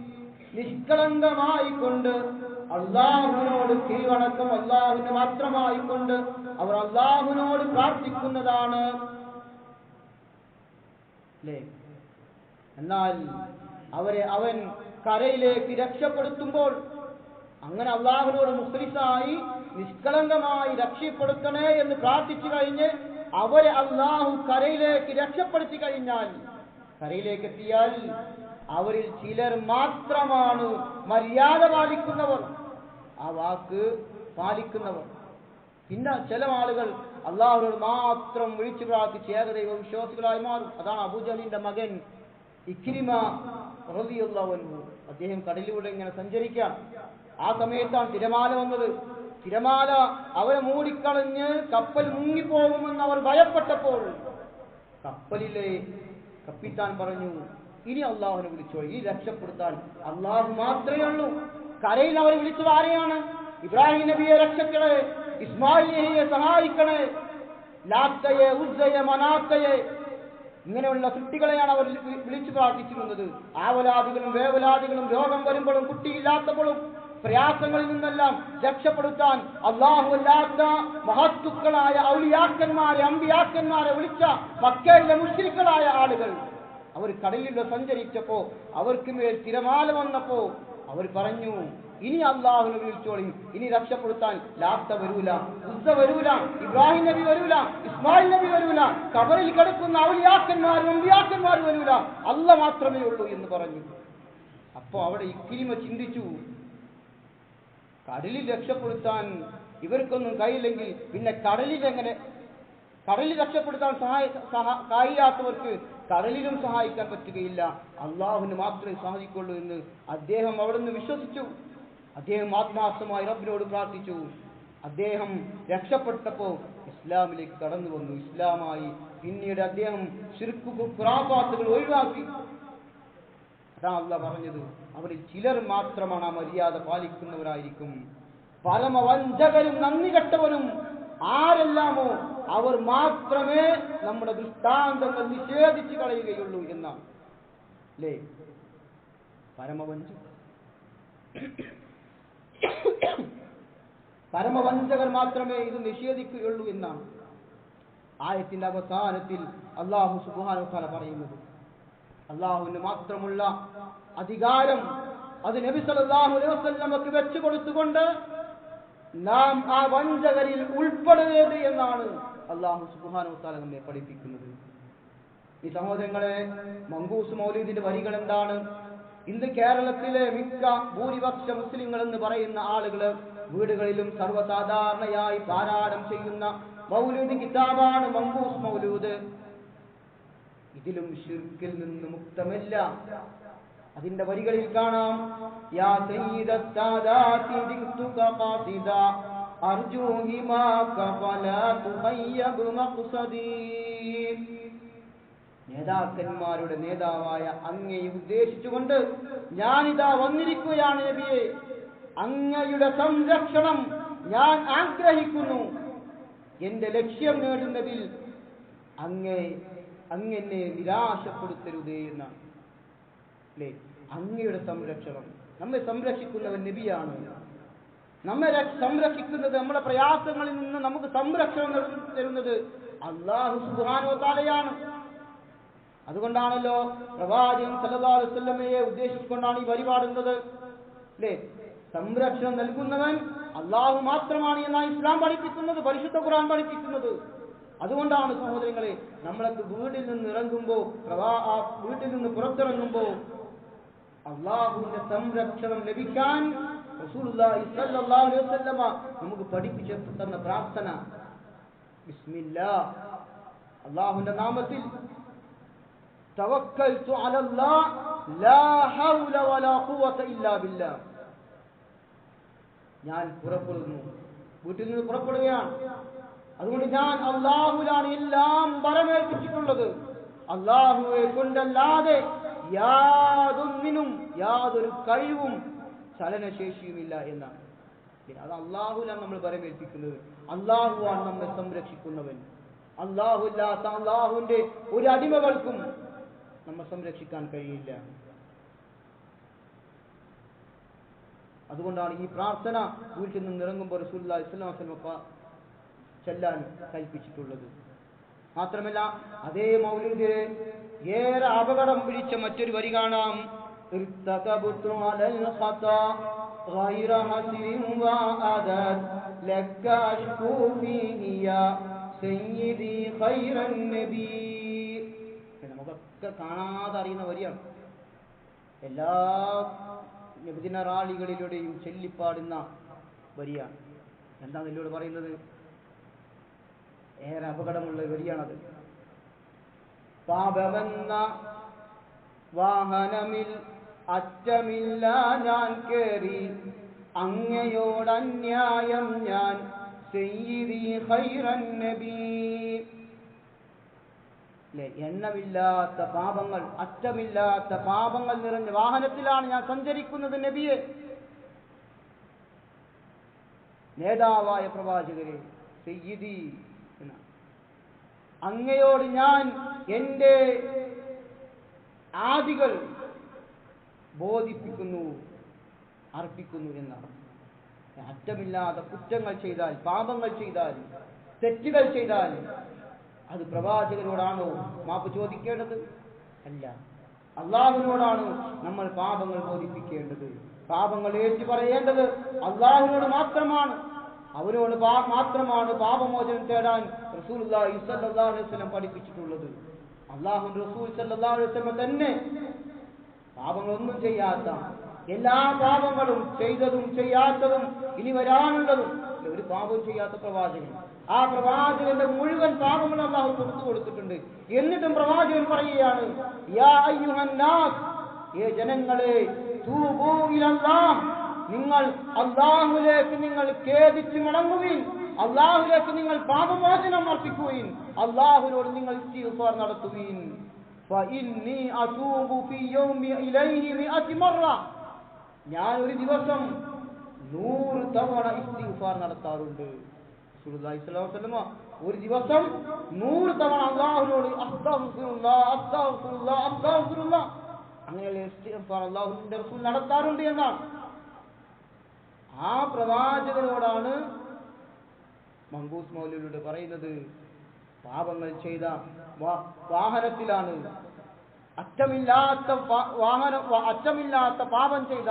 Speaker 1: നിഷ്കളങ്കമായിക്കൊണ്ട് അള്ളാഹുവിനോട് കീഴ്വണക്കം അള്ളാഹുവിന് മാത്രമായിക്കൊണ്ട് അവർ അള്ളാഹുവിനോട് പ്രാർത്ഥിക്കുന്നതാണ്. എന്നാൽ അവരെ അവൻ കരയിലേക്ക് രക്ഷപ്പെടുത്തുമ്പോൾ, അങ്ങനെ അള്ളാഹുവിനോട് മുഖ്ലിസായി നിഷ്കളങ്കമായി രക്ഷപ്പെടുത്തണേ എന്ന് പ്രാർത്ഥിച്ചു കഴിഞ്ഞ് അവരെ അള്ളാഹു കരയിലേക്ക് രക്ഷപ്പെടുത്തി കഴിഞ്ഞാൽ, കരയിലേക്ക് എത്തിയാൽ അവരിൽ ചിലർ മാത്രമാണ് മര്യാദ പാലിക്കുന്നവർ, ആ വാക്ക് പാലിക്കുന്നവർ. പിന്നെ ചില ആളുകൾ അള്ളാഹുവിനോട് മാത്രം വിളിച്ചു പ്രാർത്ഥിച്ച് ഏകദൈവ വിശ്വാസികളായി മാറും. അതാണ് അബൂജഹലിന്റെ മകൻ ഇക്രിമ റളിയല്ലാഹു അൻഹു. അദ്ദേഹം കടലിലൂടെ ഇങ്ങനെ സഞ്ചരിക്കാം. ആ സമയത്താണ് തിരമാല വന്നത്. തിരമാല അവരെ മൂടിക്കളഞ്ഞ് കപ്പൽ മുങ്ങിപ്പോകുമെന്ന് അവർ ഭയപ്പെട്ടപ്പോൾ കപ്പലിലെ കപ്പിത്താൻ പറഞ്ഞു, ഇനി അള്ളാഹുവിനെ വിളിച്ചോ, ഈ രക്ഷപ്പെടുത്താൻ അള്ളാഹു മാത്രമേ ഉള്ളൂ. കരയിൽ അവർ വിളിച്ചത് ആരെയാണ്? ഇബ്രാഹിം നബിയെ രക്ഷക്കണേ, ഇസ്മായിൽ നബിയെ സഹായിക്കണേ, ലാത്തയെ ഉസ്സയെ മനാത്തയെ, ഇങ്ങനെയുള്ള സൃഷ്ടികളെയാണ് അവർ വിളിച്ചു പ്രാർത്ഥിച്ചിരുന്നത്. ആവലാദികളും വേവലാദികളും രോഗം വരുമ്പോഴും കുട്ടിയില്ലാത്തപ്പോഴും പ്രയാസങ്ങളിൽ നിന്നെല്ലാം രക്ഷപ്പെടുത്താൻ അല്ലാഹുവല്ലാത്ത മഹത്തുക്കളായ ഔലിയാക്കന്മാരെ അമ്പിയാക്കന്മാരെ വിളിച്ച മക്കയിലെ മുശ്രിക്കുകളായ ആളുകൾ അവർ കടലിലൂടെ സഞ്ചരിച്ചപ്പോ അവർക്ക് മേൽ തിരമാല വന്നപ്പോ അവർ പറഞ്ഞു, ഇനി അള്ളാഹുവിനെ വിളിച്ചോളി, ഇനി രക്ഷപ്പെടുത്താൻ ലാത്ത വരൂല, ഉസ്സ വരൂല, ഇബ്രാഹിം നബി വരൂല, ഇസ്മായിൽ നബി വരൂല, കബറിൽ കിടക്കുന്ന ഔലിയാക്കന്മാരും അമ്പിയാക്കന്മാരും വരൂല, അല്ല മാത്രമേ ഉള്ളൂ എന്ന് പറഞ്ഞു. അപ്പോ അവിടെ ഇക്രിമ ചിന്തിച്ചു, കടലിൽ രക്ഷപ്പെടുത്താൻ ഇവർക്കൊന്നും കഴിയില്ലെങ്കിൽ പിന്നെ കടലിൽ രക്ഷപ്പെടുത്താൻ കഴിയാത്തവർക്ക് കടലിലും സഹായിക്കാൻ പറ്റുകയില്ല, അള്ളാഹുവിന് മാത്രമേ സാധിക്കുള്ളൂ എന്ന് അദ്ദേഹം അവിടുന്ന് വിശ്വസിച്ചു. അദ്ദേഹം ആത്മാർത്ഥമായി റബ്ബിനോട് പ്രാർത്ഥിച്ചു. അദ്ദേഹം രക്ഷപ്പെട്ടപ്പോൾ ഇസ്ലാമിലേക്ക് കടന്നു വന്നു. ഇസ്ലാമായി പിന്നീട് അദ്ദേഹം ശിർക്കും ഖുറാഫാത്തുകൾ ഒഴിവാക്കി. അതാണ് അല്ലാഹ് പറഞ്ഞത്, അവരിൽ ചിലർ മാത്രമാണ് ആ മര്യാദ പാലിക്കുന്നവരായിരിക്കും. പരമവഞ്ചകരും നന്ദി കെട്ടവരും ആരെല്ലാമോ അവർ മാത്രമേ നമ്മുടെ ദൃഷ്ടാന്തങ്ങൾ നിഷേധിച്ചു കളയുകയുള്ളൂ എന്നാണ്. അല്ലേ? പരമവഞ്ചകർ മാത്രമേ ഇത് നിഷേധിക്കുകയുള്ളൂ എന്നാണ് ആയത്തിന്റെ അവസാനത്തിൽ അല്ലാഹു സുബ്ഹാനഹു വ തആല പറയുന്നത്. അള്ളാഹുവിന് മാത്രമുള്ള അധികാരം അത് നബി സല്ലല്ലാഹു അലൈഹി വസല്ലമക്ക് വെച്ചു കൊടുത്തുകൊണ്ട് നാം ആ വഞ്ചകരിൽ ഉൾപ്പെടരുത് എന്നാണ് അല്ലാഹു സുബ്ഹാനഹു വ തആല നമ്മെ പഠിപ്പിക്കുന്നത്. ഈ സഹോദരങ്ങളെ, മങ്കൂസ് മൗലൂദിന്റെ വരികൾ എന്താണ്? ഇന്ന് കേരളത്തിലെ മിക്ക ഭൂരിപക്ഷ മുസ്ലിങ്ങൾ എന്ന് പറയുന്ന ആളുകൾ വീടുകളിലും സർവ്വസാധാരണയായി പാരായണം ചെയ്യുന്ന മൗലൂദ് കിതാബാണ് മങ്കൂസ് മൗലൂദ്. ഇതിലും ശിർക്കിൽ നിന്ന് മുക്തമല്ല. അതിന്റെ വരികളിൽ കാണാം, യാ സയ്യിദസ് സാദാതി ദിക്തുക ഖാസിദാ അർജു ഹിമാക ഫലാ തുഖയ്യബ് മഖ്സദീ. നേതാക്കന്മാരുടെ നേതാവായ അങ്ങയെ ഉദ്ദേശിച്ചുകൊണ്ട് ഞാനിതാ വന്നിരിക്കുകയാണ് നബിയെ. അങ്ങയുടെ സംരക്ഷണം ഞാൻ ആഗ്രഹിക്കുന്നു. എന്റെ ലക്ഷ്യം നേടുന്നതിൽ അങ്ങനെ നിരാശപ്പെടുത്തരുതേ എന്നാണ്. അല്ലേ? അങ്ങയുടെ സംരക്ഷണം, നമ്മെ സംരക്ഷിക്കുന്നവൻ നബിയാണ്. നമ്മെ സംരക്ഷിക്കുന്നത്, നമ്മുടെ പ്രയാസങ്ങളിൽ നിന്ന് നമുക്ക് സംരക്ഷണം തരുന്നത് അല്ലാഹു സുബ്ഹാനഹു വ തആലയാണ്. അതുകൊണ്ടാണല്ലോ പ്രവാചകൻ സല്ലല്ലാഹു അലൈഹി വസല്ലമയെ ഉദ്ദേശിച്ചുകൊണ്ടാണ് ഈ വരി പാടുന്നത്. അല്ലേ? സംരക്ഷണം നൽകുന്നവൻ അല്ലാഹു മാത്രമാണ് എന്നാണ് ഇസ്ലാം പഠിപ്പിക്കുന്നത്, പരിശുദ്ധ ഖുർആൻ പഠിപ്പിക്കുന്നത്. അതുകൊണ്ടാണ് സഹോദരങ്ങളെ, നമ്മളൊക്കെ വീട്ടിൽ നിന്ന് ഇറങ്ങുമ്പോൾ, വീട്ടിൽ നിന്ന് പുറത്തിറങ്ങുമ്പോൾ അല്ലാഹുവിന്റെ സംരക്ഷണം ലഭിക്കാൻ റസൂലുള്ളാഹി സ്വല്ലല്ലാഹു അലൈഹി വസല്ലമ നമുക്ക് പഠിപ്പിച്ചു തന്ന പ്രാർത്ഥന, ബിസ്മില്ലാഹ്, അല്ലാഹുവിന്റെ നാമത്തിൽ, തവക്കൽതു അലല്ലാഹ് ലാ ഹൗല വലാ ഖുവത ഇല്ലാ ബില്ലാഹ്. ഞാൻ പുറപ്പെടുന്നു, വീട്ടിൽ നിന്ന് പുറപ്പെടുകയാണ്. അതുകൊണ്ട് ഞാൻ അല്ലാഹുവിലാണ് എല്ലാം ബലമേൽപ്പിച്ചിട്ടുള്ളത്. അല്ലാഹുവെ കൊണ്ടല്ലാതെ യാതൊന്നിനും യാതൊരു കഴിവും ചലനശേഷിയുമില്ല എന്നാണ്. അത് അല്ലാഹുവിലാണ് നമ്മൾ ബലമേൽപ്പിക്കുന്നത്. അല്ലാഹുവാണ് നമ്മെ സംരക്ഷിക്കുന്നവൻ. അല്ലാഹുവില്ലാത്ത അല്ലാഹുവിന്റെ ഒരു അടിമകൾക്കും നമ്മെ സംരക്ഷിക്കാൻ കഴിയില്ല. അതുകൊണ്ടാണ് ഈ പ്രാർത്ഥന വീട്ടിൽ നിന്ന് ഇറങ്ങുമ്പോൾ റസൂലുള്ളാഹി സ്വല്ലല്ലാഹു അലൈഹി വസല്ലം ചെല്ലാൻ കൽപ്പിച്ചിട്ടുള്ളത്. മാത്രമല്ല, അതേ മൗലൂദിലെ ഏറെ അപകടം പിടിച്ച മറ്റൊരു വരി കാണാം, ഇർതകബതു അലൽ ഖതാ ഗൈറ ഹസിൻ വഅദദ് ലക അഷ്കൂ ഫീഹി യാ സയ്യിദി ഖൈറൻ നബി. നമുക്കൊക്കെ കാണാതെ അറിയുന്ന വരിയാണ്. എല്ലാ നബിദിന റാലികളിലൂടെയും ചൊല്ലിപ്പാടുന്ന വരിയാണ്. എന്താണ് ഇതിലൂടെ പറയുന്നത്? ഏറെ അപകടമുള്ള വരിയാണത്. പാപമെന്ന വാഹനമിൽ അറ്റമില്ല ഞാൻ കേറി, അങ്ങയോടന്യായം ഞാൻ സയ്യിദി ഖൈറൻ നബി. എണ്ണമില്ലാത്ത പാപങ്ങൾ, അറ്റമില്ലാത്ത പാപങ്ങൾ നിറഞ്ഞ വാഹനത്തിലാണ് ഞാൻ സഞ്ചരിക്കുന്നത് നബിയെ. നേതാവായ പ്രവാചകരെ, സയ്യിദി, അങ്ങയോട് ഞാൻ എൻ്റെ ആദികൾ ബോധിപ്പിക്കുന്നു, അർപ്പിക്കുന്നു എന്നാണ്. അറ്റമില്ലാത്ത കുറ്റങ്ങൾ ചെയ്താൽ, പാപങ്ങൾ ചെയ്താൽ, തെറ്റുകൾ ചെയ്താൽ അത് പ്രവാചകരോടാണോ മാപ്പ് ചോദിക്കേണ്ടത്? അല്ല, അള്ളാഹുവിനോടാണ് നമ്മൾ പാപങ്ങൾ ബോധിപ്പിക്കേണ്ടത്. പാപങ്ങൾ ഏറ്റു പറയേണ്ടത് അള്ളാഹുവിനോട് മാത്രമാണ്. അവനോട് മാത്രമാണ് പാപമോചനം തേടാൻ റസൂലുള്ളാഹി സ്വല്ലല്ലാഹു അലൈഹി വസല്ലം പഠിപ്പിച്ചിട്ടുള്ളത്. അല്ലാഹുവിന്റെ റസൂൽ സ്വല്ലല്ലാഹു അലൈഹി വസല്ലം തന്നെ പാപങ്ങളൊന്നും ചെയ്യാത്ത, എല്ലാ പാപങ്ങളും ചെയ്തതും ചെയ്യാത്തതും ഇനി വരാനുള്ളതും ഒരു പാപവും ചെയ്യാത്ത പ്രവാചകൻ. ആ പ്രവാചകന്റെ മുഴുവൻ പാപങ്ങളും അല്ലാഹു പുറത്തു കൊടുത്തിട്ടുണ്ട്. എന്നിട്ടും പ്രവാചകൻ പറയുകയാണ്, യാ അയ്യുഹൻ നാസ്, ഏ ജനങ്ങളെ, തൂബൂ ഇലല്ലാഹ്, നിങ്ങൾ അല്ലാഹുവിലേക്ക് നിങ്ങൾ ഖേദിച്ച് മടങ്ങുവീൻ, അല്ലാഹുവിലേക്ക് നിങ്ങൾ പാപമോചനം അർപ്പിക്കുവീൻ, അല്ലാഹുവിനോട് നിങ്ങൾ ഇസ്തിഗ്ഫാർ നടത്തുവീൻ. ഫഇന്നി അതൂബു ഫീ യൗമി ഇലൈഹി മിഅതി മറ, ഞാൻ ഒരു ദിവസം 100 തവണ ഇസ്തിഗ്ഫാർ നടത്താറുണ്ട്. റസൂലുള്ളാഹി സ്വല്ലല്ലാഹു അലൈഹി വസല്ലം ഒരു ദിവസം 100 തവണ അല്ലാഹുവിനോട് അസ്തഗ്ഫിറുല്ലാഹ് അസ്തഗ്ഫിറുല്ലാഹ് അസ്തഗ്ഫിറുല്ലാഹ് അങ്ങനെയുള്ള ഇസ്തിഗ്ഫാർ അല്ലാഹുവിന്റെ റസൂൽ നടത്താറുണ്ട് എന്നാണ്. ആ പ്രവാചകനോടാണ് മങ്കൂസ് മൗലൂദിലൂടെ പറയുന്നത്, പാപങ്ങൾ ചെയ്ത വാഹനത്തിലാണ്, അറ്റമില്ലാത്ത പാപം ചെയ്ത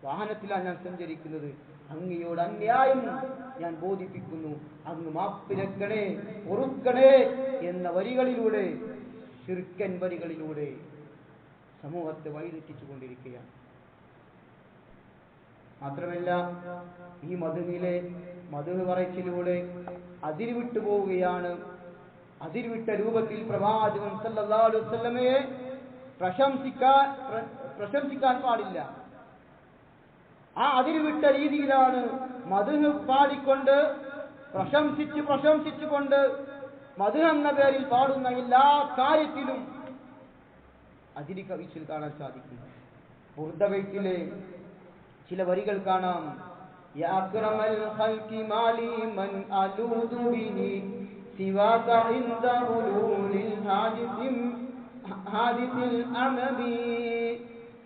Speaker 1: വാഹനത്തിലാണ് ഞാൻ സഞ്ചരിക്കുന്നത്. അങ്ങയോട് അന്യായം ഞാൻ ബോധിപ്പിക്കുന്നു, അങ്ങ് മാപ്പിരക്കണേ, പൊറുക്കണേ എന്ന വരികളിലൂടെ, ശിർക്കൻ വരികളിലൂടെ സമൂഹത്തെ വഴിതെറ്റിച്ചു കൊണ്ടിരിക്കുകയാണ്. മാത്രമല്ല ഈ മദ്ഹിലെ മദ്ഹ് പറച്ചിലൂടെ അതിരുവിട്ടു പോവുകയാണ്. അതിരുവിട്ട രൂപത്തിൽ പ്രവാചകൻ സല്ലല്ലാഹു അലൈഹി വസല്ലമയെ പ്രശംസിക്കാൻ പാടില്ല. ആ അതിരുവിട്ട രീതിയിലാണ് മദ്ഹ് പാടിക്കൊണ്ട് പ്രശംസിച്ചുകൊണ്ട് മദ്ഹ് എന്ന പേരിൽ പാടുന്ന എല്ലാ കാര്യത്തിലും അതിരി കവിച്ചിൽ കാണാൻ സാധിക്കും. ബുർദ ബൈത്തിലെ ചില വരികൾ കാണാം. യാ അക്രമൽ ഖൽഖി മാലി മൻ അലൂദു ബിഹി സിവാക ഇൻദ ഉലൂലിൽ ഹാദിസിൽ അമബി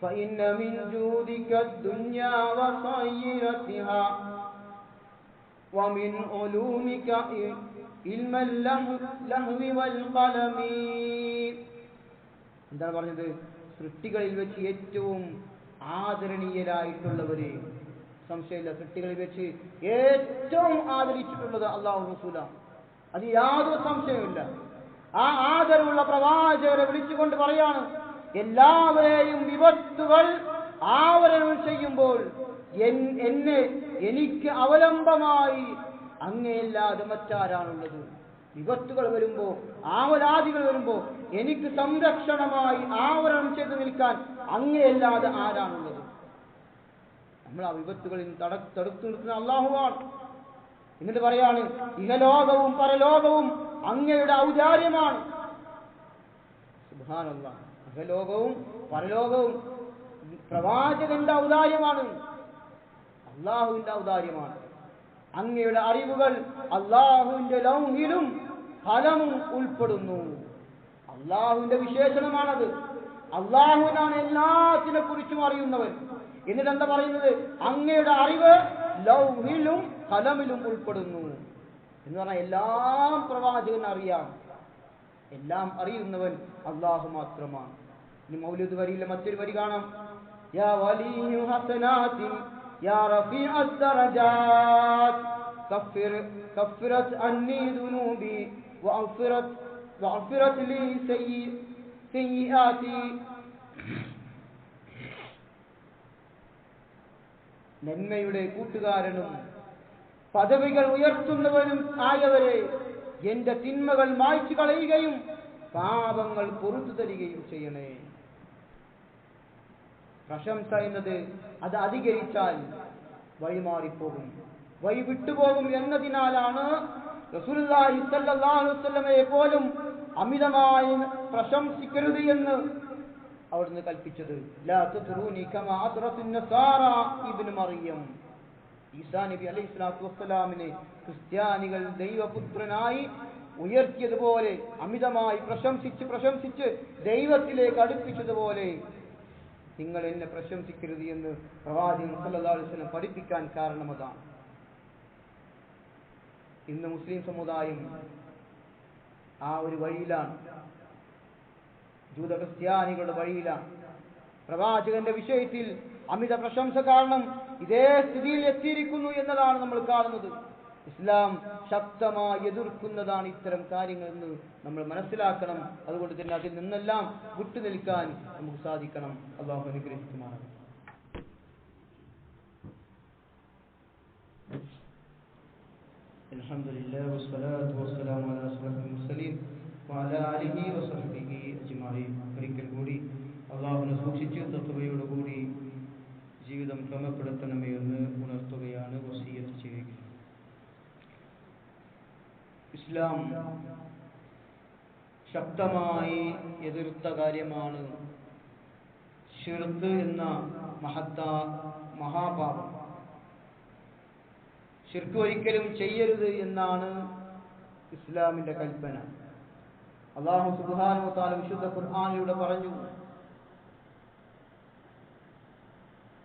Speaker 1: فإن من جودك الدنيا وصيرتها ومن علومك علم اللهو والقلم. എന്താണ് പറഞ്ഞത്? സൃഷ്ടികളിൽ വെച്ച് ഏറ്റവും ആദരണീയരായിട്ടുള്ളവര്, സംശയമില്ല, സൃഷ്ടികളിൽ വെച്ച് ഏറ്റവും ആദരിച്ചിട്ടുള്ളത് അല്ലാഹു റസൂലാണ്. അത് യാതൊരു സംശയവുമില്ല. ആ ആദരവുള്ള പ്രവാചകരെ വിളിച്ചുകൊണ്ട് പറയാണ്, എല്ലാവരെയും വിപത്തുകൾ ആവരണം ചെയ്യുമ്പോൾ എനിക്ക് അവലംബമായി അങ്ങയല്ലാതെ മറ്റാരാണുള്ളത്? വിപത്തുകൾ വരുമ്പോ, ആവലാദികൾ വരുമ്പോ എനിക്ക് സംരക്ഷണമായി ആവരണം ചെയ്തു നിൽക്കാൻ അങ്ങയല്ലാതെ ആരാണുള്ളത്? നമ്മൾ ആ വിപത്തുകളിൽ തടുത്തു നിർത്തുന്ന അല്ലാഹുവാണ്. എന്നിട്ട് പറയാണ്, ഇഹലോകവും പരലോകവും അങ്ങയുടെ ഔദാര്യമാണ്. സുബ്ഹാനല്ലാഹ്. ഇഹലോകവും പരലോകവും പ്രവാചകന്റെ ഔദാര്യമാണ്, അള്ളാഹുവിന്റെ ഔദാര്യമാണ്. അങ്ങയുടെ അറിവുകൾ അള്ളാഹുവിന്റെ ലൗഹിലും ഖലമും ഉൾപ്പെടുന്നു. അള്ളാഹുവിന്റെ വിശേഷണമാണത്. അള്ളാഹുവിനാണ് എല്ലാത്തിനെ കുറിച്ചും അറിയുന്നവൻ. എന്നിട്ട് എന്താ പറയുന്നത്? അങ്ങയുടെ അറിവ് ലൗഹിലും ഖലമിലും ഉൾപ്പെടുന്നു എന്ന് പറഞ്ഞാൽ എല്ലാം പ്രവാചകൻ അറിയാം. എല്ലാം അറിയുന്നവൻ അള്ളാഹു മാത്രമാണ്. ഇനി മൗലിദ് വരിയിലെ മറ്റൊരു വരി കാണാം. യാ വലിയു ഹസനാതി യാ റഫീഅദ് ദറജാത് കഫറത് അന്നി ദുനൂബി വഅഫറത് ലി സയ്യിആതി. നന്മയുടെ കൂട്ടുകാരനും പദവികൾ ഉയർത്തുന്നവനും ആയവരെ എന്റെ തിന്മകൾ മായ്ച്ചു കളയുകയും പാപങ്ങൾ പുറത്തു തരികയും ചെയ്യണേ. പ്രശംസ എന്നത് അത് അധികരിച്ചാൽ വഴിമാറിപ്പോകും, വഴി വിട്ടുപോകും എന്നതിനാലാണ് റസൂലുള്ളാഹി സ്വല്ലല്ലാഹു അലൈഹി വസല്ലമയെ പോലും അമിതമായി പ്രശംസിക്കരുത് എന്ന് അവിടുന്ന് കൽപ്പിച്ചത്. ലാ തുത്റൂനി കമാ അത്റത്തുൻ നസാറ ഇബ്നു മറിയം. ഈസാ നബി അലൈഹി സ്വലാത്തു വസ്സലാമിനെ ക്രിസ്ത്യാനികൾ ദൈവപുത്രനായി ഉയർത്തിയതുപോലെ, അമിതമായി പ്രശംസിച്ച് ദൈവത്തിലേക്ക് അടുപ്പിച്ചതുപോലെ നിങ്ങൾ എന്നെ പ്രശംസിക്കരുത് എന്ന് പ്രവാചകൻ സല്ലല്ലാഹു അലൈഹി വസല്ലം പഠിപ്പിക്കാൻ കാരണം അതാണ്. ഇന്ന് മുസ്ലിം സമുദായം ആ ഒരു വഴിയിലാണ്, ജൂത ക്രിസ്ത്യാനികളുടെ വഴിയിലാണ്. പ്രവാചകന്റെ വിഷയത്തിൽ അമിത പ്രശംസ കാരണം ഇതേ സ്ഥിതിയിൽ എത്തിയിരിക്കുന്നു എന്നതാണ് നമ്മൾ കാണുന്നത്. ഇസ്ലാം ശക്തമായി എതിർക്കുന്നതാണ് ഇത്തരം കാര്യങ്ങൾ എന്ന് നമ്മൾ മനസ്സിലാക്കണം. അതുകൊണ്ട് തന്നെ അതിൽ നിന്നെല്ലാം വിട്ടുനിൽക്കാൻ നമുക്ക് സാധിക്കണം. അല്ലാഹു അനുഗ്രഹിക്കുമാറാകട്ടെ. അൽഹംദുലില്ലാഹി വസ്സലാത്തു വസ്സലാമു അലാ അഷ്റഫിൽ മുർസലീൻ വഅലാ ആലിഹി വസഹ്ബിഹി അജ്മഈൻ. ഒരിക്കൽ കൂടി അല്ലാഹുവിനെ സൂക്ഷിച്ച് തഖ്വയോടുകൂടി ജീവിതം ക്രമപ്പെടുത്തണമേ എന്ന് ഉണർത്തുകയാണ്, വസിയ്യത്ത് ചെയ്യുക. ഇസ്ലാം ശക്തമായി എതിർത്ത കാര്യമാണ് ശിർക്ക് എന്ന മഹാപാപം. ശിർക്ക് ഒരിക്കലും ചെയ്യരുത് എന്നാണ് ഇസ്ലാമിന്റെ കൽപ്പന. അല്ലാഹു സുബ്ഹാനഹു വ തആല വിശുദ്ധ ഖുർആനിലൂടെ പറഞ്ഞു,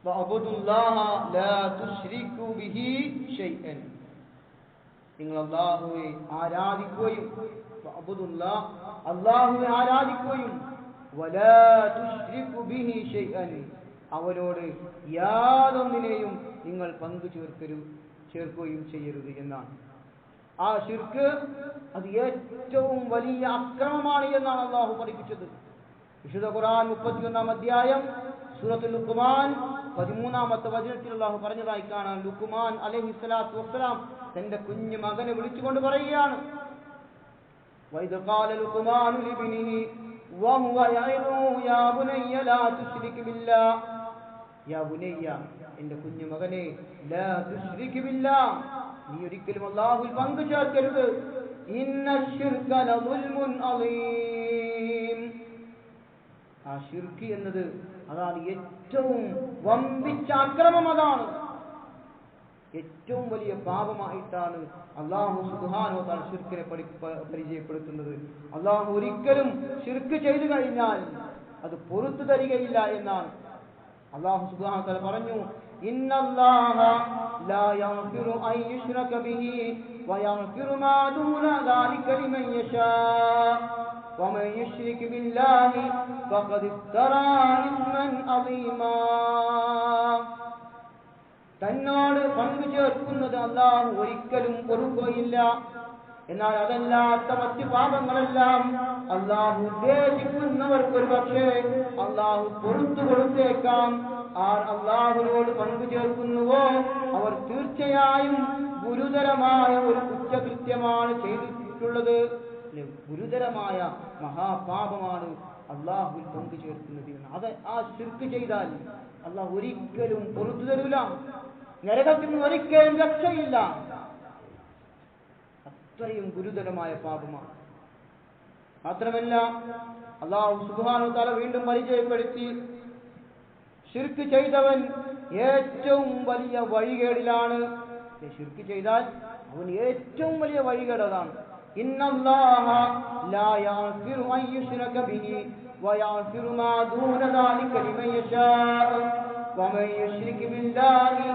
Speaker 1: വഅബ്ദുല്ലാഹ ലാ തുശ്രികു ബിഹി ഷൈഅൻ. നിങ്ങൾ അല്ലാഹുവെ ആരാധിക്കുകയും, വഅബ്ദുല്ലാഹ് അല്ലാഹുവെ ആരാധിക്കുകയും, വലാ തുശ്രികു ബിഹി ഷൈഅൻ അവനോട് യാതൊന്നിനെയും നിങ്ങൾ പങ്കു ചേർക്കുകയും ചെയ്യരുത് എന്നാണ്. ആ ശിർക്ക് അത് ഏറ്റവും വലിയ അക്രമമാണ് എന്നാണ് അള്ളാഹു പഠിപ്പിച്ചത്. വിശുദ്ധ ഖുർആൻ 31-ാം അധ്യായം സൂറത്തുൽ ലുഖ്മാൻ 13-ാമത്തെ വചനത്തിൽ അള്ളാഹു പറഞ്ഞതായി കാണാം. ലുഖ്മാൻ അലൈഹിസ്സലാത്തു വസ്സലാം തന്റെ കുഞ്ഞു മകനെ വിളിച്ചുകൊണ്ട് പറയുകയാണ്, വഇദ് ഖാല ലുഖ്മാനു ലിബ്നിഹി വഹുവ യഇദു യാ ബുനയ്യ ലാ തുശ്രിക് ബില്ലാഹ്, യാ ബുനയ്യ എന്റെ കുഞ്ഞു മകനെ, ലാ തുശ്രിക് ബില്ലാഹ് നീ ഒരിക്കലും അല്ലാഹുവിൽ പങ്കു ചേർക്കരുത്, ഇന്നശ്ശിർക ലദുൽമുൻ അളീം. ആ ശിർക്ക് എന്നത് അതാണ് ഏറ്റവും വമ്പിച്ച അക്രമം, അതാണ് ഏറ്റവും വലിയ പാപമായിട്ടാണ് അല്ലാഹു സുബ്ഹാനഹു വ തആല ശിർക്കിനെ പരിചയപ്പെടുത്തുന്നത്. അല്ലാഹു ഒരിക്കലും ശിർക്ക് ചെയ്തു കഴിഞ്ഞാൽ അത് പൊറുത്തു തരികയില്ല എന്നാണ്. അല്ലാഹു സുബ്ഹാനഹു വ തആല പറഞ്ഞു, ഇന്നല്ലാഹ ലാ യഗ്ഫിറു അൻ യുശ്റക ബിഹി വയഗ്ഫിറു മാ ദൂന ദാലിക ലിമൻ യശാ വമൻ യുശ്രിക് ബില്ലാഹി ഫഖദ് ഇഫ്തറാ ഇസ്മൻ അളീമാ. തന്നോട് പങ്കു ചേർക്കുന്നത് അല്ലാഹു ഒരിക്കലും പൊറുക്കുകയില്ല. എന്നാൽ അതല്ലാത്ത മറ്റു പാപങ്ങളെല്ലാം അല്ലാഹു ഉദ്ദേശിക്കുന്നവർക്ക് ഒരു പക്ഷേ അല്ലാഹു പൊറുത്തു കൊടുത്തേക്കാം. ആർ അല്ലാഹുവിനോട് പങ്കു ചേർക്കുന്നുവോ അവർ തീർച്ചയായും ഗുരുതരമായ ഒരു കുറ്റകൃത്യമാണ് ചെയ്തിട്ടുള്ളത്. ഗുരുതരമായ മഹാപാപമാണ് അല്ലാഹുവിൽ പങ്കു ചേർക്കുന്നത്. അത് ആ ശിർക്ക് ചെയ്താൽ അല്ലാഹു ഒരിക്കലും പൊറുത്തു തരൂല, നരകത്തിൽ നിന്ന് ഒരിക്കലും രക്ഷയില്ല. അത്രയും ഗുരുതരമായ പാപമാണ്. മാത്രമല്ല അല്ലാഹു സുബ്ഹാനഹു വ തആല വീണ്ടും പരിചയപ്പെടുത്തി, ശിർക്ക് ചെയ്തവൻ ഏറ്റവും വലിയ വഴികേടിലാണ്. ശിർക്ക് ചെയ്താൽ അവൻ ഏറ്റവും വലിയ വഴികേട് അതാണ്. ഇന്നല്ലാഹ ലാ യഗ്ഫിറു അൻ യുശ്റക ബിഹി വയഗ്ഫിറു മാ ദൂന ദാലിക ലിമൻ യശാ വമൻ യുശ്രിക് ബില്ലാഹി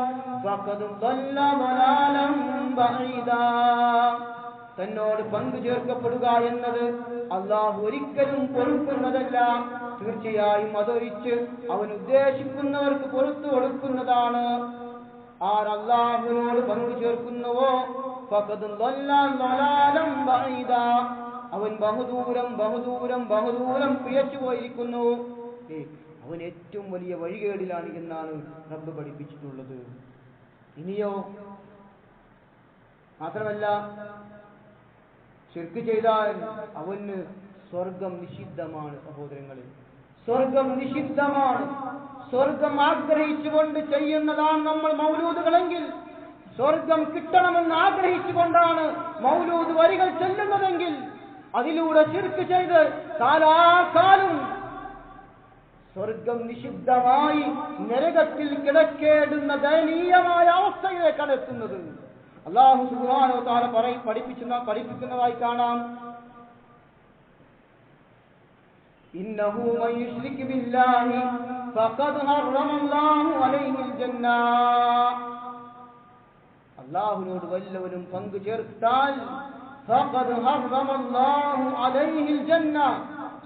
Speaker 1: ഫഖദ് ضل ضلالا ബഈദാ. തന്നോട് പങ്കു ചേർക്കപ്പെടുക എന്നത് അല്ലാഹു ഒരിക്കലും പൊറുക്കുന്നതല്ല. തീർച്ചയായും അതൊഴിച്ച് അവൻ ഉദ്ദേശിക്കുന്നവർക്ക് പൊറുത്തു കൊടുക്കുന്നതാണ്. ആർ അല്ലാഹുവിനോട് പങ്കു ചേർക്കുന്നുവോ ഫഖദ് ضل ضلالا ബഈദാ, അവൻ ബഹുദൂരം പിഴച്ചു പോയിരിക്കുന്നു. അവൻ ഏറ്റവും വലിയ വഴികേടിലാണ് എന്നാണ് റബ്ബ് പഠിപ്പിച്ചിട്ടുള്ളത്. ഇനിയോ മാത്രമല്ല, ശിർക്ക് ചെയ്താൽ അവന് സ്വർഗം നിഷിദ്ധമാണ്. സഹോദരങ്ങളെ, സ്വർഗം നിഷിദ്ധമാണ്. സ്വർഗം ആഗ്രഹിച്ചുകൊണ്ട് ചെയ്യുന്നതാണ് നമ്മൾ മൗലൂദുകളെങ്കിൽ, സ്വർഗം കിട്ടണമെന്ന് ആഗ്രഹിച്ചുകൊണ്ടാണ് മൗലൂദ് വരികൾ ചൊല്ലുന്നതെങ്കിൽ, അതിലൂടെ ശിർക്ക് ചെയ്ത് കാലാകാലം സ്വർഗം നിഷിദ്ധമായി നരകത്തിൽ കിടക്കേണ്ടുന്ന ദയനീയമായ അവസ്ഥയിലേക്കാണ് എത്തുന്നത്. അല്ലാഹു സുബ്ഹാനഹു വ തആല പഠിപ്പിക്കുന്നതായി കാണാം, ഇന്നഹു മൻ യുശ്രിക് ബില്ലാഹി ഫഖദ് ഹറമല്ലാഹു അലൈഹിൽ ജന്ന. അല്ലാഹുവിനോട് വല്ലവനും പങ്കു ചേർത്താൽ ഫഖദ് ഹറമല്ലാഹു അലൈഹിൽ ജന്ന,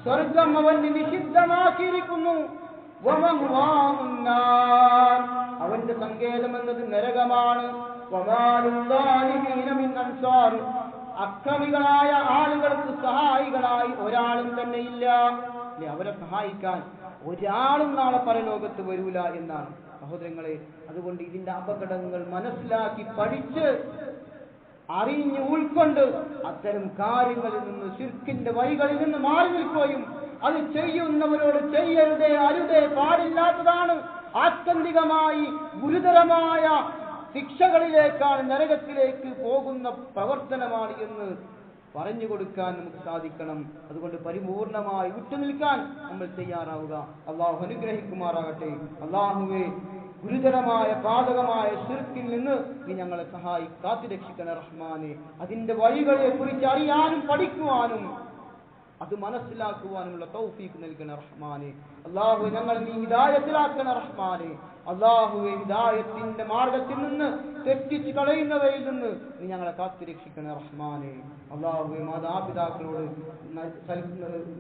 Speaker 1: സ്വർഗം അവന് നിഷിദ്ധമാക്കിയിരിക്കുന്നു. വമഅ്വാഹുൻ നാർ, അവന്റെ സങ്കേതം എന്നത് നരകമാണ്. വമാലുൽ ളാലിമീന മിൻ അൻസാർ, അക്രമികളായ ആളുകൾക്ക് സഹായികളായി ഒരാളും തന്നെ ഇല്ല. അവരെ സഹായിക്കാൻ ഒരാളും നാളെ പരലോകത്ത് വരൂല എന്നാണ്. സഹോദരങ്ങളെ, അതുകൊണ്ട് ഇതിന്റെ അപകടങ്ങൾ മനസ്സിലാക്കി പഠിച്ച് അറിഞ്ഞ് ഉൾക്കൊണ്ട് അത്തരം കാര്യങ്ങളിൽ നിന്ന്, ശിർക്കിന്റെ വഴികളിൽ നിന്ന് മാറി നിൽക്കുകയും അത് ചെയ്യുന്നവരോട് ചെയ്യരുതേ, അരുതേ, പാടില്ലാത്തതാണ്, ആത്യന്തികമായി ഗുരുതരമായ ശിക്ഷകളിലേക്കാണ്, നരകത്തിലേക്ക് പോകുന്ന പ്രവർത്തനമാണ് എന്ന് പറഞ്ഞു കൊടുക്കാൻ നമുക്ക് സാധിക്കണം. അതുകൊണ്ട് പരിപൂർണമായി വിട്ടുനിൽക്കാൻ നമ്മൾ തയ്യാറാവുക. അള്ളാഹു അനുഗ്രഹിക്കുമാറാകട്ടെ. അള്ളാഹുവേ, ഗുരുതരമായ പാതകമായ ശിർക്കിൽ നിന്ന് നീ ഞങ്ങളെ കാത്തുരക്ഷിക്കണ റഹ്മാനെ. അതിന്റെ വഴികളെ കുറിച്ച് അറിയാനും പഠിക്കുവാനും അത് മനസ്സിലാക്കുവാനുമുള്ള തൗഫീഖ് നൽകണ റഹ്മാനെ. അല്ലാഹു ഞങ്ങൾ നീ ഹിദായത്തിലാക്കണ റഹ്മാനെ. അല്ലാഹുവേ, ഹിദായത്തിന്റെ മാർഗത്തിൽ നിന്ന് തെറ്റിച്ച് കളയുന്നവരിൽ നിന്ന് നീ ഞങ്ങളെ കാത്തുരക്ഷിക്കണേ റഹ്മാനെ. അല്ലാഹുവേ, മാതാപിതാക്കളോട്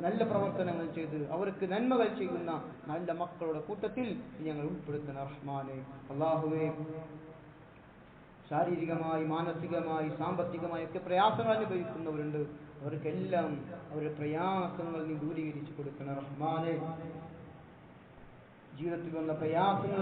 Speaker 1: നല്ല പ്രവർത്തനങ്ങൾ ചെയ്ത് അവർക്ക് നന്മകൾ ചെയ്യുന്ന നല്ല മക്കളുടെ കൂട്ടത്തിൽ നീ ഞങ്ങൾ ഉൾപ്പെടുത്തണേ റഹ്മാനെ. അല്ലാഹുവേ, ശാരീരികമായി, മാനസികമായി, സാമ്പത്തികമായി ഒക്കെ പ്രയാസങ്ങൾ അനുഭവിക്കുന്നവരുണ്ട്. അവർക്കെല്ലാം അവരുടെ പ്രയാസങ്ങൾ നീ ദൂരീകരിച്ചു കൊടുക്കണം റഹ്മാനെ. ജീവിതത്തിൽ വന്ന പ്രയാസങ്ങൾ